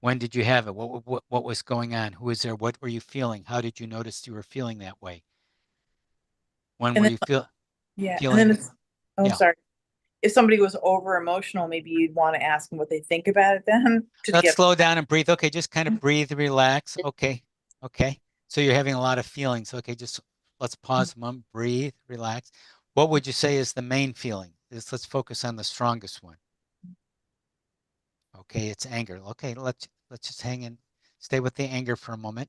When did you have it? What was going on? Who was there? What were you feeling? How did you notice you were feeling that way? When And were then, you yeah, and then feeling? it's, oh, Yeah. sorry. If somebody was over emotional, maybe you'd want to ask them what they think about it then to Let's get. slow down and breathe. Okay, just kind of breathe, relax. Okay. Okay. So you're having a lot of feelings. Okay, just let's pause a moment, breathe, relax. What would you say is the main feeling? Let's focus on the strongest one. Okay, it's anger. Okay, let's just hang in, stay with the anger for a moment,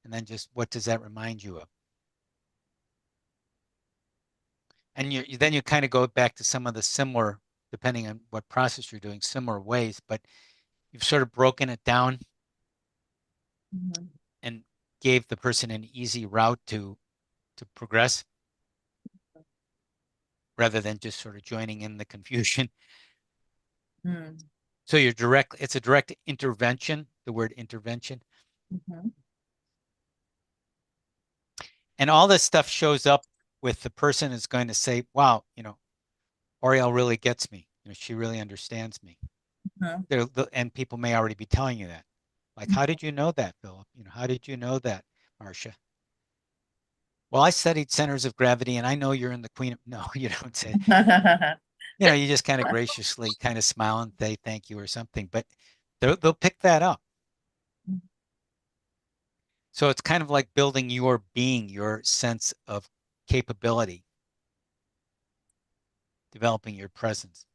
and then just what does that remind you of? And then you kind of go back to some of the similar, depending on what process you're doing, similar ways, but you've sort of broken it down Mhm. and gave the person an easy route to progress rather than just sort of joining in the confusion. Mm. So it's a direct intervention, the word intervention. Mhm. And all this stuff shows up with the person is going to say, wow, Oriel really gets me. She really understands me. Mhm. And people may already be telling you that. Like, how did you know that, Philip? How did you know that, Marcia? Well, I studied centers of gravity and I know you're in the queen of, no, you don't say, you just kind of graciously kind of smile and say thank you or something, but they'll pick that up. So it's kind of like building your being, your sense of capability, developing your presence.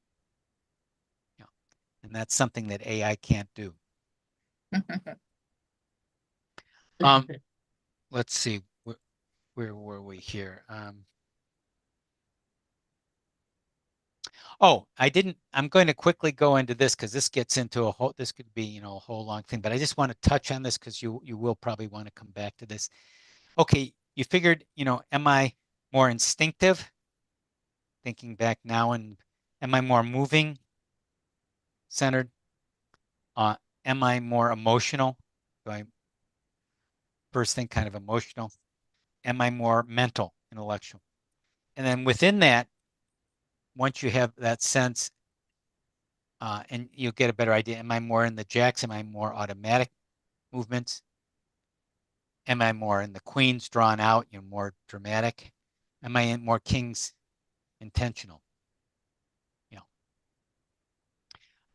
Yeah. And that's something that AI can't do. Let's see, where were we here? Oh, I'm going to quickly go into this because this gets into this could be, a whole long thing, but I just want to touch on this because you will probably want to come back to this. Okay, you figured, am I more instinctive? Thinking back now, and am I more moving centered? Am I more emotional? Do I first think kind of emotional? Am I more mental, intellectual? And then within that, once you have that sense, and you'll get a better idea, am I more in the jacks? Am I more automatic movements? Am I more in the queens drawn out, more dramatic? Am I in more kings intentional? You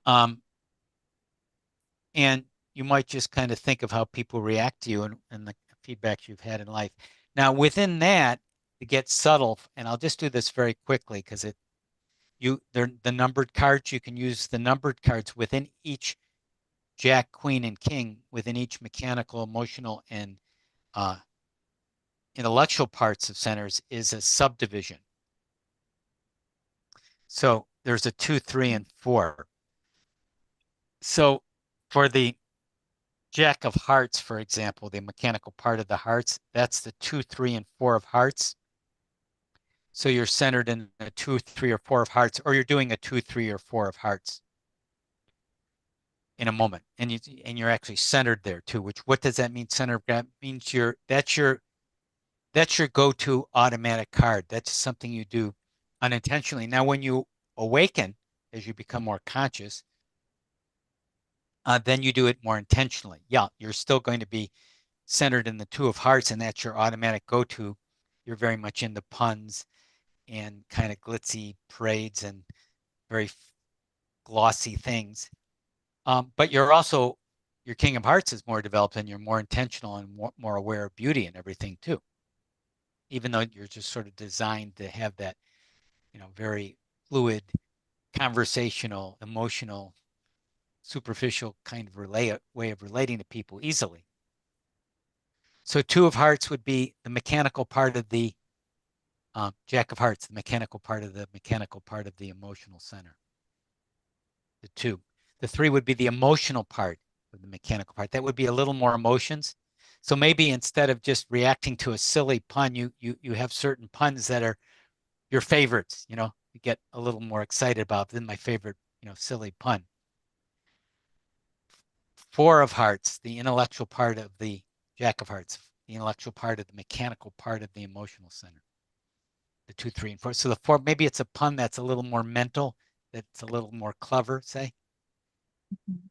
know. And you might just kind of think of how people react to you and the feedback you've had in life. Now, within that, to get subtle, and I'll just do this very quickly because they're the numbered cards. You can use the numbered cards within each Jack, Queen, and King, within each mechanical, emotional, and intellectual parts of centers is a subdivision. So there's a 2, 3, and 4. So for the Jack of Hearts, for example, the mechanical part of the hearts, that's the 2, 3, and 4 of hearts. So you're centered in a 2, 3, or 4 of hearts, or you're doing a 2, 3, or 4 of hearts in a moment, and you're actually centered there too. Which what does that mean? Center of gravity means that's your go-to automatic card. That's something you do unintentionally. Now, when you awaken, as you become more conscious, then you do it more intentionally. Yeah, you're still going to be centered in the 2 of hearts, and that's your automatic go-to. You're very much into puns and kind of glitzy parades and very glossy things. But your King of Hearts is more developed and you're more intentional and more aware of beauty and everything too. Even though you're just sort of designed to have that, very fluid, conversational, emotional, superficial kind of way of relating to people easily. So 2 of Hearts would be the mechanical part of the Jack of Hearts, the mechanical part of the emotional center. The 2. The 3 would be the emotional part of the mechanical part. That would be a little more emotions. So maybe instead of just reacting to a silly pun, you have certain puns that are your favorites. You get a little more excited about than my favorite, silly pun. Four of Hearts, the intellectual part of the Jack of Hearts, the intellectual part of the mechanical part of the emotional center. The 2, 3, and 4. So the 4, maybe it's a pun that's a little more mental, that's a little more clever, say.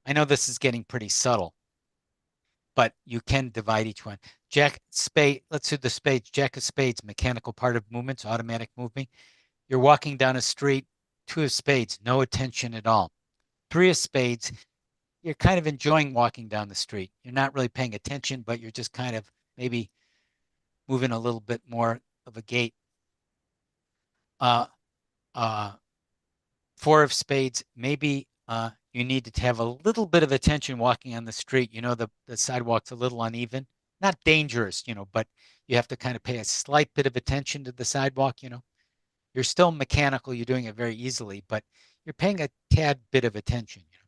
I know this is getting pretty subtle, but you can divide each one. Jack spade, let's do the spades. Jack of spades, mechanical part of movements, automatic movement. You're walking down a street, 2 of spades, no attention at all. 3 of spades, you're kind of enjoying walking down the street. You're not really paying attention, but you're just kind of maybe moving a little bit more of a gait. 4 of spades, maybe you need to have a little bit of attention walking on the street. You know, the sidewalk's a little uneven, not dangerous, you know, but you have to kind of pay a slight bit of attention to the sidewalk, you know. You're still mechanical, you're doing it very easily, but you're paying a tad bit of attention, you know.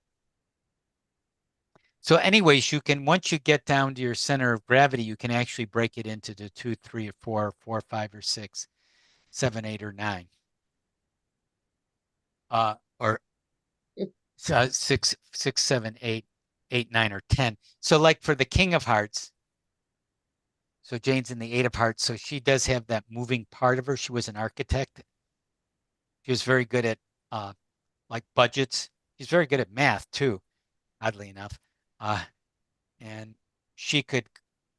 So anyways, you can, once you get down to your center of gravity, you can actually break it into the 2, 3, or 4, 4, 5, or 6, 7, 8, or 9. Or 6, 6, 7, 8, 8, 9, or 10. So like for the King of Hearts, so Jane's in the 8 of Hearts, so she does have that moving part of her. She was an architect. She was very good at like budgets. She's very good at math too, oddly enough. And she could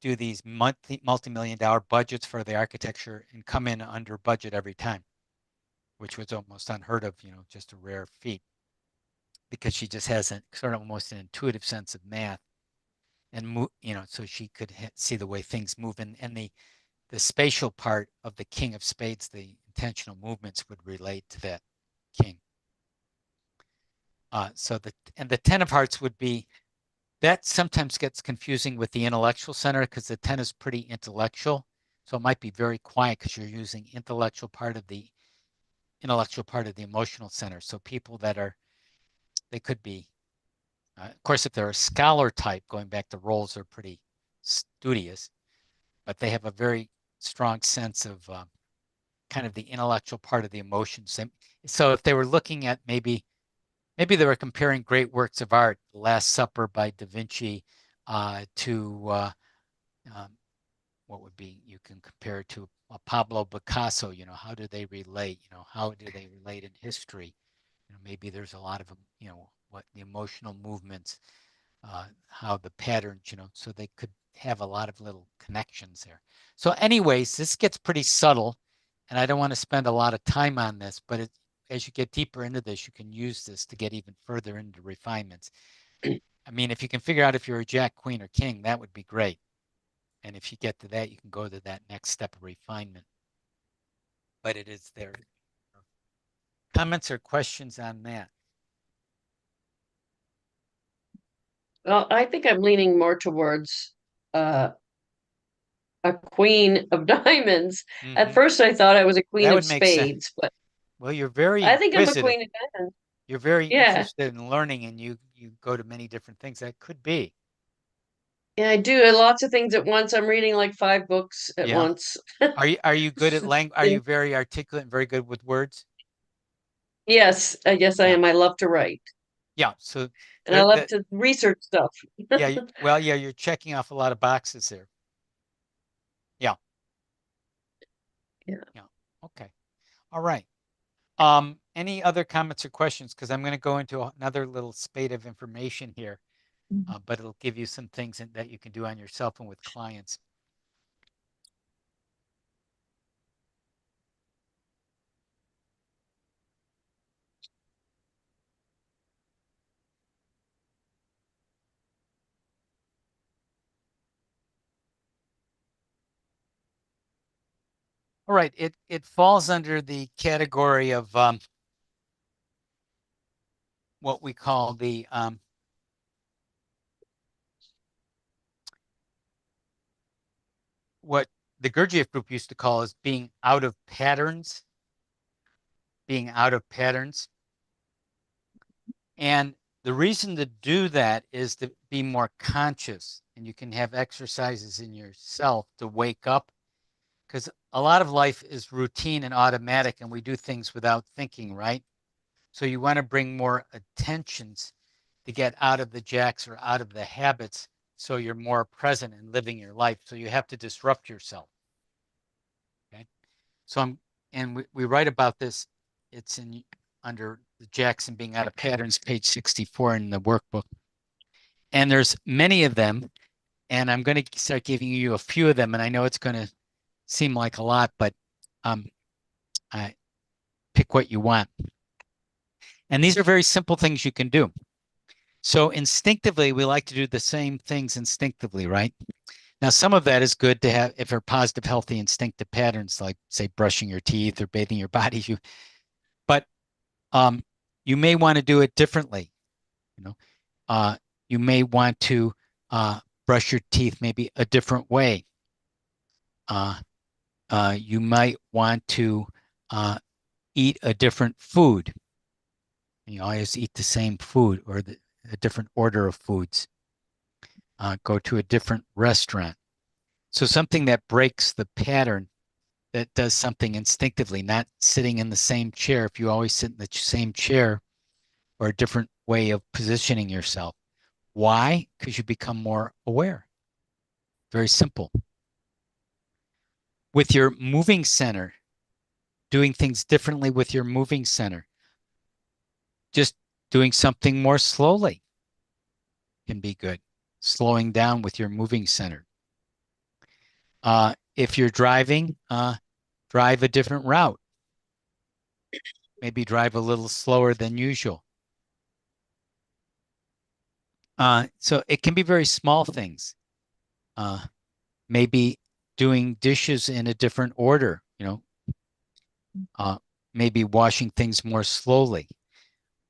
do these multi-million dollar budgets for the architecture and come in under budget every time, which was almost unheard of, you know, just a rare feat, because she just has a sort of almost an intuitive sense of math, and you know, so she could see the way things move, and the spatial part of the King of Spades, the intentional movements, would relate to that king. So the 10 of Hearts would be, that sometimes gets confusing with the intellectual center, because the 10 is pretty intellectual. So it might be very quiet because you're using intellectual part of the emotional center. So people that are, they could be, of course, if they're a scholar type, going back to roles, are pretty studious, but they have a very strong sense of kind of the intellectual part of the emotions. And so if they were looking at maybe they were comparing great works of art, The Last Supper by Da Vinci, to what would be, you can compare it to Pablo Picasso. You know, how do they relate? You know, how do they relate in history? You know, maybe there's a lot of, you know, what the emotional movements, how the patterns, you know, so they could have a lot of little connections there. So anyways, this gets pretty subtle, and I don't want to spend a lot of time on this, but as you get deeper into this, you can use this to get even further into refinements. I mean, if you can figure out if you're a Jack, Queen, or King, that would be great. And if you get to that, you can go to that next step of refinement. But it is there. Comments or questions on that? Well, I think I'm leaning more towards uh a queen of diamonds. At Mhm. first I thought I was a queen That of would make sense. spades, but Well, you're very I think I'm a inquisitive. queen of diamonds. You're very Yeah. interested in learning, and you go to many different things. That could be. Yeah, I do lots of things at once. I'm reading like 5 books at Yeah. once. Are you good at language? Are And you very articulate and very good with words? yes, I guess I Yeah. am. I love to write Yeah. So and I love to research stuff. yeah, well, yeah, you're checking off a lot of boxes there. Yeah. Yeah. Yeah. Okay. All right. Any other comments or questions? Because I'm going to go into another little spate of information here, but it'll give you some things that you can do on yourself and with clients. All right, it falls under the category of what we call the what the Gurdjieff group used to call as being out of patterns, being out of patterns. And the reason to do that is to be more conscious, and you can have exercises in yourself to wake up, because a lot of life is routine and automatic, and we do things without thinking, right? So you want to bring more attentions to get out of the jacks or out of the habits so you're more present in living your life. So you have to disrupt yourself. Okay. So we write about this. It's in under the Jackson being out of patterns, page 64 in the workbook. And there's many of them. And I'm going to start giving you a few of them. And I know it's going to seem like a lot, but I pick what you want. And these are very simple things you can do. So instinctively, we like to do the same things instinctively, right? Now, some of that is good to have if they're positive, healthy, instinctive patterns, like say brushing your teeth or bathing your body. But you may want to do it differently. You may want to brush your teeth maybe a different way. You might want to eat a different food. You always eat the same food or a different order of foods. Go to a different restaurant. So something that breaks the pattern, that does something instinctively, not sitting in the same chair. If you always sit in the same chair, or a different way of positioning yourself. Why? Because you become more aware. Very simple. With your moving center, doing things differently with your moving center. Just doing something more slowly can be good. Slowing down with your moving center. If you're driving, drive a different route. Maybe drive a little slower than usual. So it can be very small things. Maybe doing dishes in a different order, maybe washing things more slowly.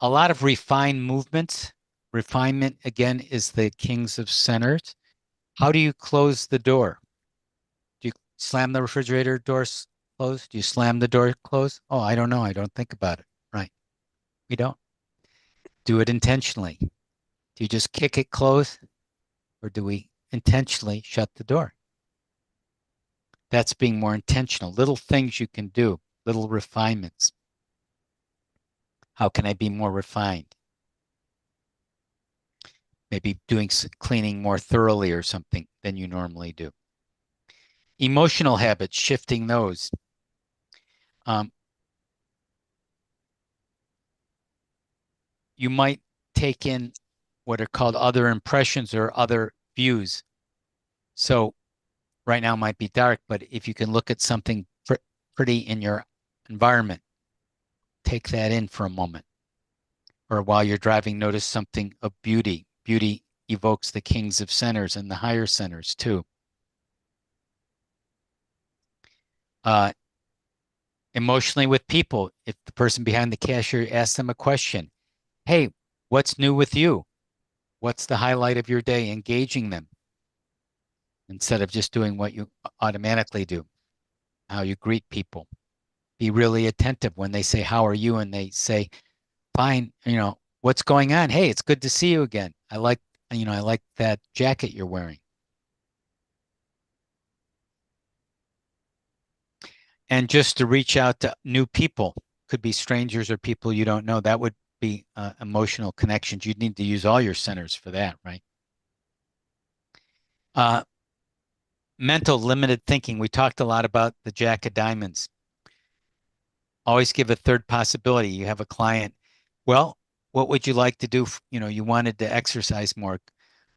A lot of refined movements. Refinement, again, is the kings of centers. How do you close the door? Do you slam the refrigerator doors closed? Do you slam the door closed? Oh, I don't know. I don't think about it. Right. We don't. Do it intentionally. Do you just kick it closed? Or do we intentionally shut the door? That's being more intentional. Little things you can do, little refinements. How can I be more refined? Maybe doing cleaning more thoroughly or something than you normally do. Emotional habits, shifting those. You might take in what are called other impressions or other views. So right now it might be dark, but if you can look at something pretty in your environment, take that in for a moment. Or while you're driving, notice something of beauty. Beauty evokes the kings of centers and the higher centers too. Emotionally with people, if the person behind the cashier asks them a question, hey, what's new with you? What's the highlight of your day? Engaging them instead of just doing what you automatically do, how you greet people. Be really attentive when they say, how are you? And they say, fine, what's going on? Hey, it's good to see you again. I like that jacket you're wearing. And just to reach out to new people, could be strangers or people you don't know. That would be emotional connections. You'd need to use all your centers for that, right? Mental limited thinking. We talked a lot about the Jack of Diamonds. Always give a third possibility. You have a client. Well, what would you like to do? You wanted to exercise more.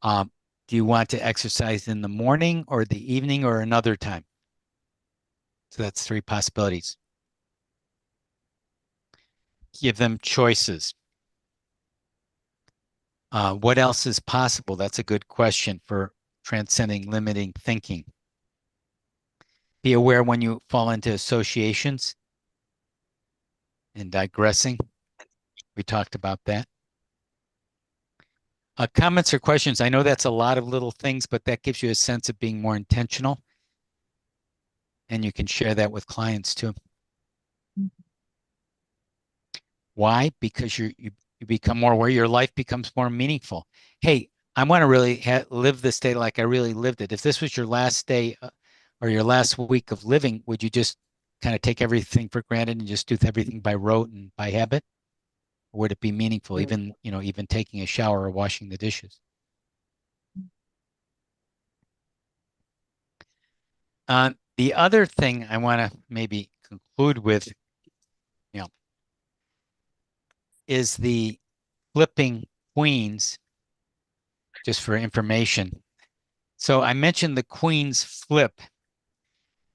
Do you want to exercise in the morning or the evening or another time? So that's 3 possibilities. Give them choices. What else is possible? That's a good question for transcending limiting thinking. Be aware when you fall into associations and digressing. We talked about that. Comments or questions? I know that's a lot of little things, but that gives you a sense of being more intentional. And you can share that with clients too. Why? Because you become more aware. Your life becomes more meaningful. Hey, I want to really live this day like I really lived it. If this was your last day or your last week of living, would you just kind of take everything for granted and just do everything by rote and by habit? Or would it be meaningful, Mm. even, even taking a shower or washing the dishes? The other thing I want to maybe conclude with, is the flipping queens, just for information. So I mentioned the queens flip,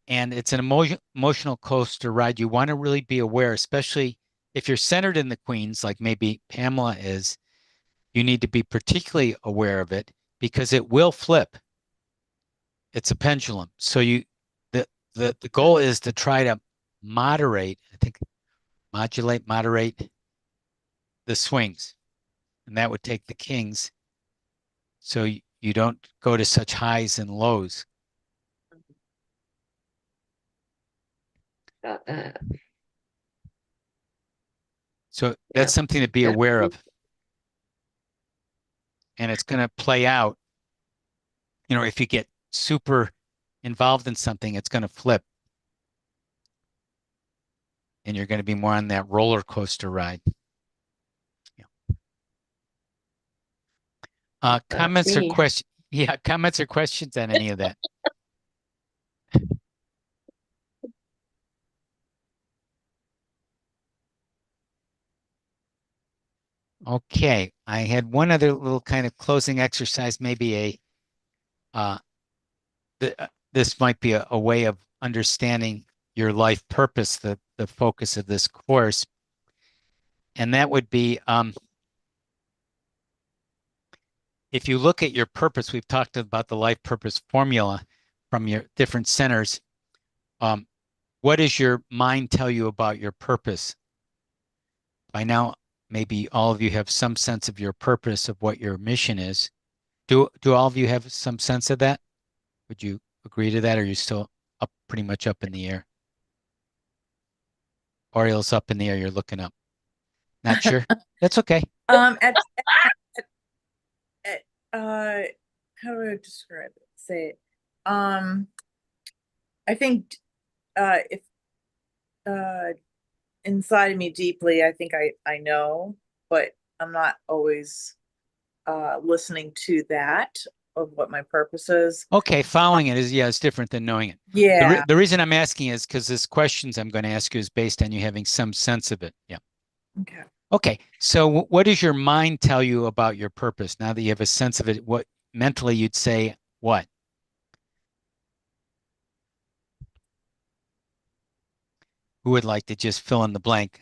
and it's an emotional coaster ride. You want to really be aware, especially if you're centered in the queens, like maybe Pamela is, you need to be particularly aware of it because it will flip. It's a pendulum. So the goal is to try to moderate, I think moderate the swings. And that would take the kings. So you don't go to such highs and lows. Got that. So Yeah. that's something to be aware of. And it's going to play out, if you get super involved in something, it's going to flip. And you're going to be more on that roller coaster ride. Comments or me. questions? Yeah, comments or questions on any of that? Okay, I had one other little kind of closing exercise, maybe this might be a way of understanding your life purpose, the focus of this course. And that would be, if you look at your purpose, we've talked about the life purpose formula from your different centers. What does your mind tell you about your purpose? By now, maybe all of you have some sense of your purpose, of what your mission is. Do all of you have some sense of that? Would you agree to that, or are you still pretty much up in the air? Oriel's up in the air, you're looking up. Not sure? That's okay. At how do I describe it? Say it. I think if inside of me deeply, I think I know, but I'm not always listening to that of what my purpose is. Okay, following it is, yeah, it's different than knowing it. Yeah. The reason I'm asking is because this questions I'm going to ask you is based on you having some sense of it. Yeah. Okay. Okay, so what does your mind tell you about your purpose now that you have a sense of it? What mentally you'd say what? Who would like to just fill in the blank?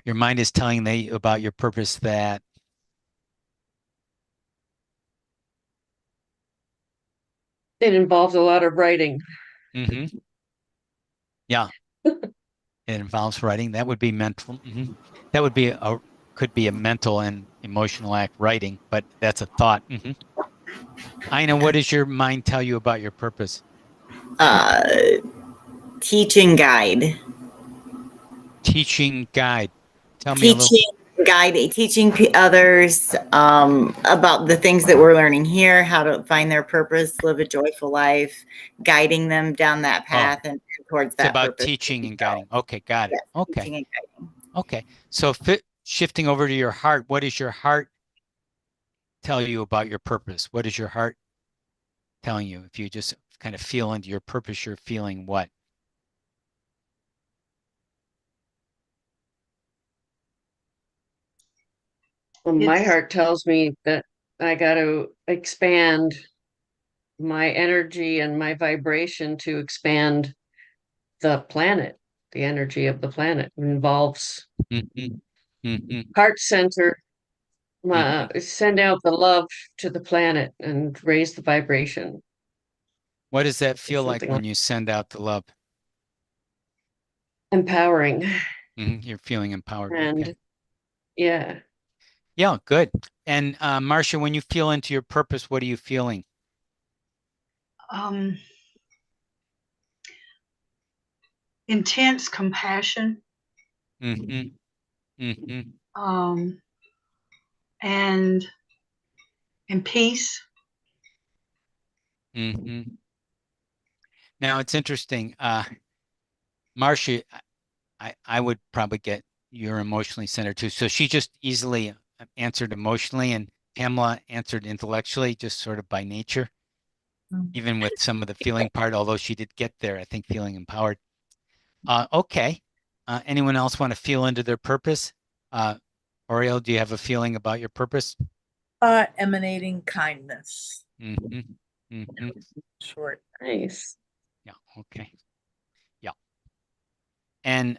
Your mind is telling you about your purpose that It involves a lot of writing. Yeah, it involves writing. That would be mental. That would be could be a mental and emotional act, writing, but that's a thought. Ina, what does your mind tell you about your purpose? Teaching guide. Teaching guide. Tell me a little. Teaching others about the things that we're learning here, how to find their purpose, live a joyful life, guiding them down that path and towards It's that about purpose. teaching and guiding. Okay, got it. Yes, Okay. teaching and guiding. Okay. So shifting over to your heart, what does your heart tell you about your purpose? What is your heart telling you? If you just kind of feel into your purpose, you're feeling what? Well, my heart tells me that I got to expand my energy and my vibration to expand the planet. The energy of the planet involves heart center, send out the love to the planet and raise the vibration. What does that feel like Something when like you send out the love? empowering. You're feeling empowered. And Okay. yeah. Yeah, good. And Marcia, when you feel into your purpose, what are you feeling? Intense compassion. And peace. Now it's interesting. Marcia, I would probably get you're emotionally centered too. So she just easily answered emotionally, and Pamela answered intellectually, just sort of by nature, Mm. even with some of the feeling part, although she did get there, I think, feeling empowered. Okay. Anyone else want to feel into their purpose? Oriel, do you have a feeling about your purpose? Emanating kindness. Mm-hmm. Mm-hmm. Short. Nice. Yeah. Okay. Yeah. And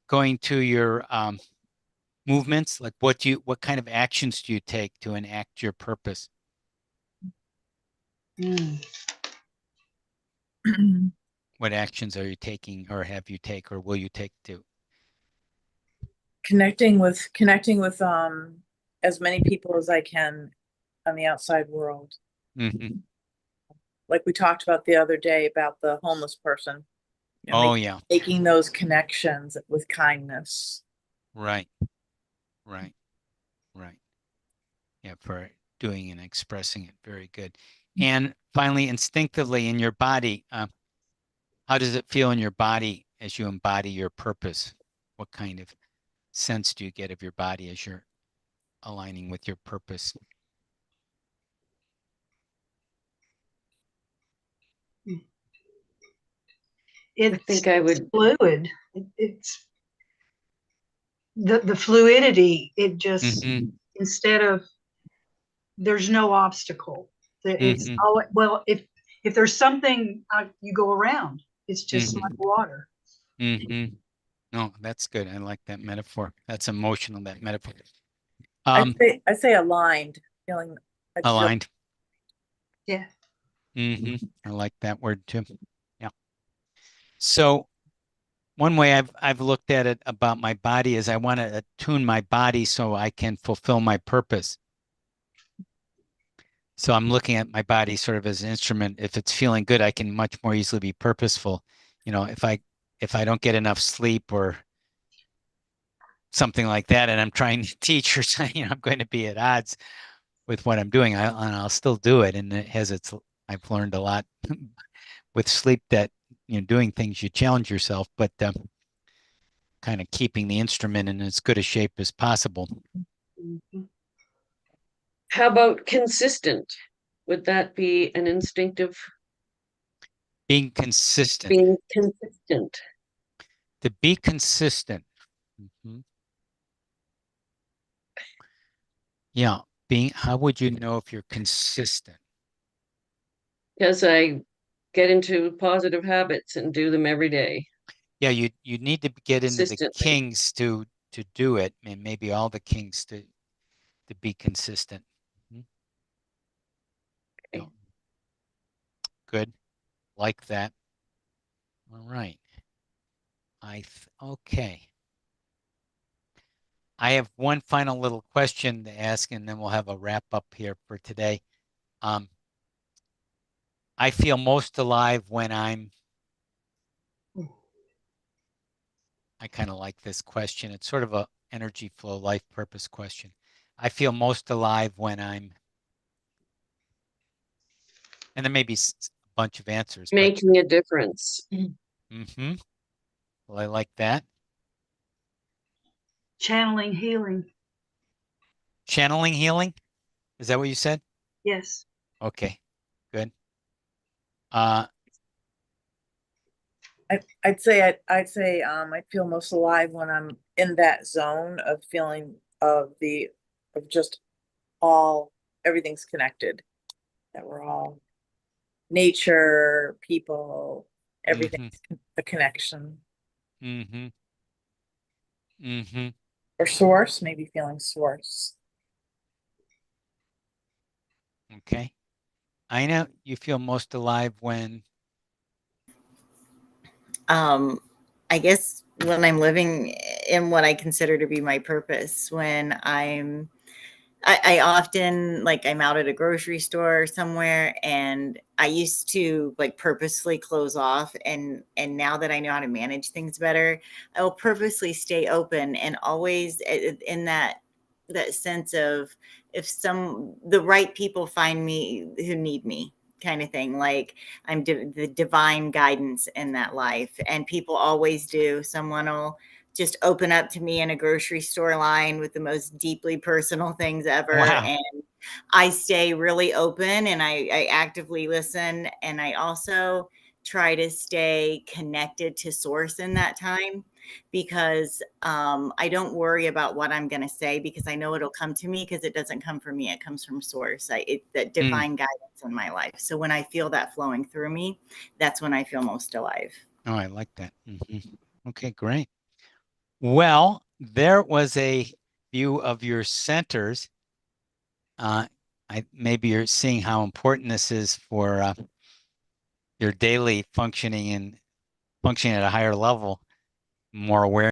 going to your movements, like what kind of actions do you take to enact your purpose? Mm. What actions are you taking, or have you take, or will you take to? Connecting with as many people as I can on the outside world. Mm-hmm. Like we talked about the other day about the homeless person. You know, Oh, yeah. making those connections with kindness. Right. Right. Right. Yeah, for doing and expressing it. Very good. And finally, instinctively in your body, how does it feel in your body as you embody your purpose? What kind of sense do you get of your body as you're aligning with your purpose? I think I would, Fluid. It's the fluidity. It just, Mm-hmm. instead of, there's no obstacle. It's, Mhm. oh, well, if there's something, you go around. It's just Mhm. like water. Mm-hmm. No, that's good. I like that metaphor. That's emotional, that metaphor. I'd say aligned, feeling I feel Aligned. Yeah. Mm-hmm. I like that word too. Yeah. So one way I've looked at it about my body is I want to attune my body so I can fulfill my purpose. So I'm looking at my body sort of as an instrument. If it's feeling good, I can much more easily be purposeful. You know, if I don't get enough sleep or something like that, and I'm trying to teach or something, I'm going to be at odds with what I'm doing. I'll still do it, and it has its. I've learned a lot with sleep that doing things you challenge yourself, but kind of keeping the instrument in as good a shape as possible. Mhm. how about consistent? Would that be an instinctive Being consistent. being consistent? To be consistent. Mhm. Yeah. How would you know if you're consistent? Because I get into positive habits and do them every day Yeah, you need to get into the consistently. kings to do it, and maybe all the kings to be consistent. Mhm. Yeah, Okay. good. Like that. All right. Okay. I have one final little question to ask, and then we'll have a wrap up here for today. Um, I feel most alive when I kind of like this question. It's sort of a energy flow, life purpose question. I feel most alive when and there may be a bunch of answers, but Making a difference. mm-hmm. Well, I like that. Channeling healing. Channeling healing. Is that what you said? Yes. Okay, good. Uh, I'd say I feel most alive when I'm in that zone of feeling of just all everything's connected. That we're all nature, people, mm-hmm, everything's a connection. mm-hmm, mm-hmm. Or source, maybe feeling source. Okay. I know you feel most alive when um I guess when I'm living in what I consider to be my purpose, when I often, like, I'm out at a grocery store or somewhere, and I used to like purposely close off, and now that I know how to manage things better, I will purposely stay open, and always in that sense of, if the right people find me who need me, kind of thing, like the divine guidance in that life, and people always do. Someone will just open up to me in a grocery store line with the most deeply personal things ever. Wow. And I stay really open and I actively listen. And I also try to stay connected to source in that time, because I don't worry about what I'm going to say, because I know it'll come to me, because it doesn't come from me. It comes from source, that divine guidance in my life. So when I feel that flowing through me, that's when I feel most alive. Oh, I like that. Okay, great. Well, there was a view of your centers. Maybe you're seeing how important this is for your daily functioning and functioning at a higher level, more aware.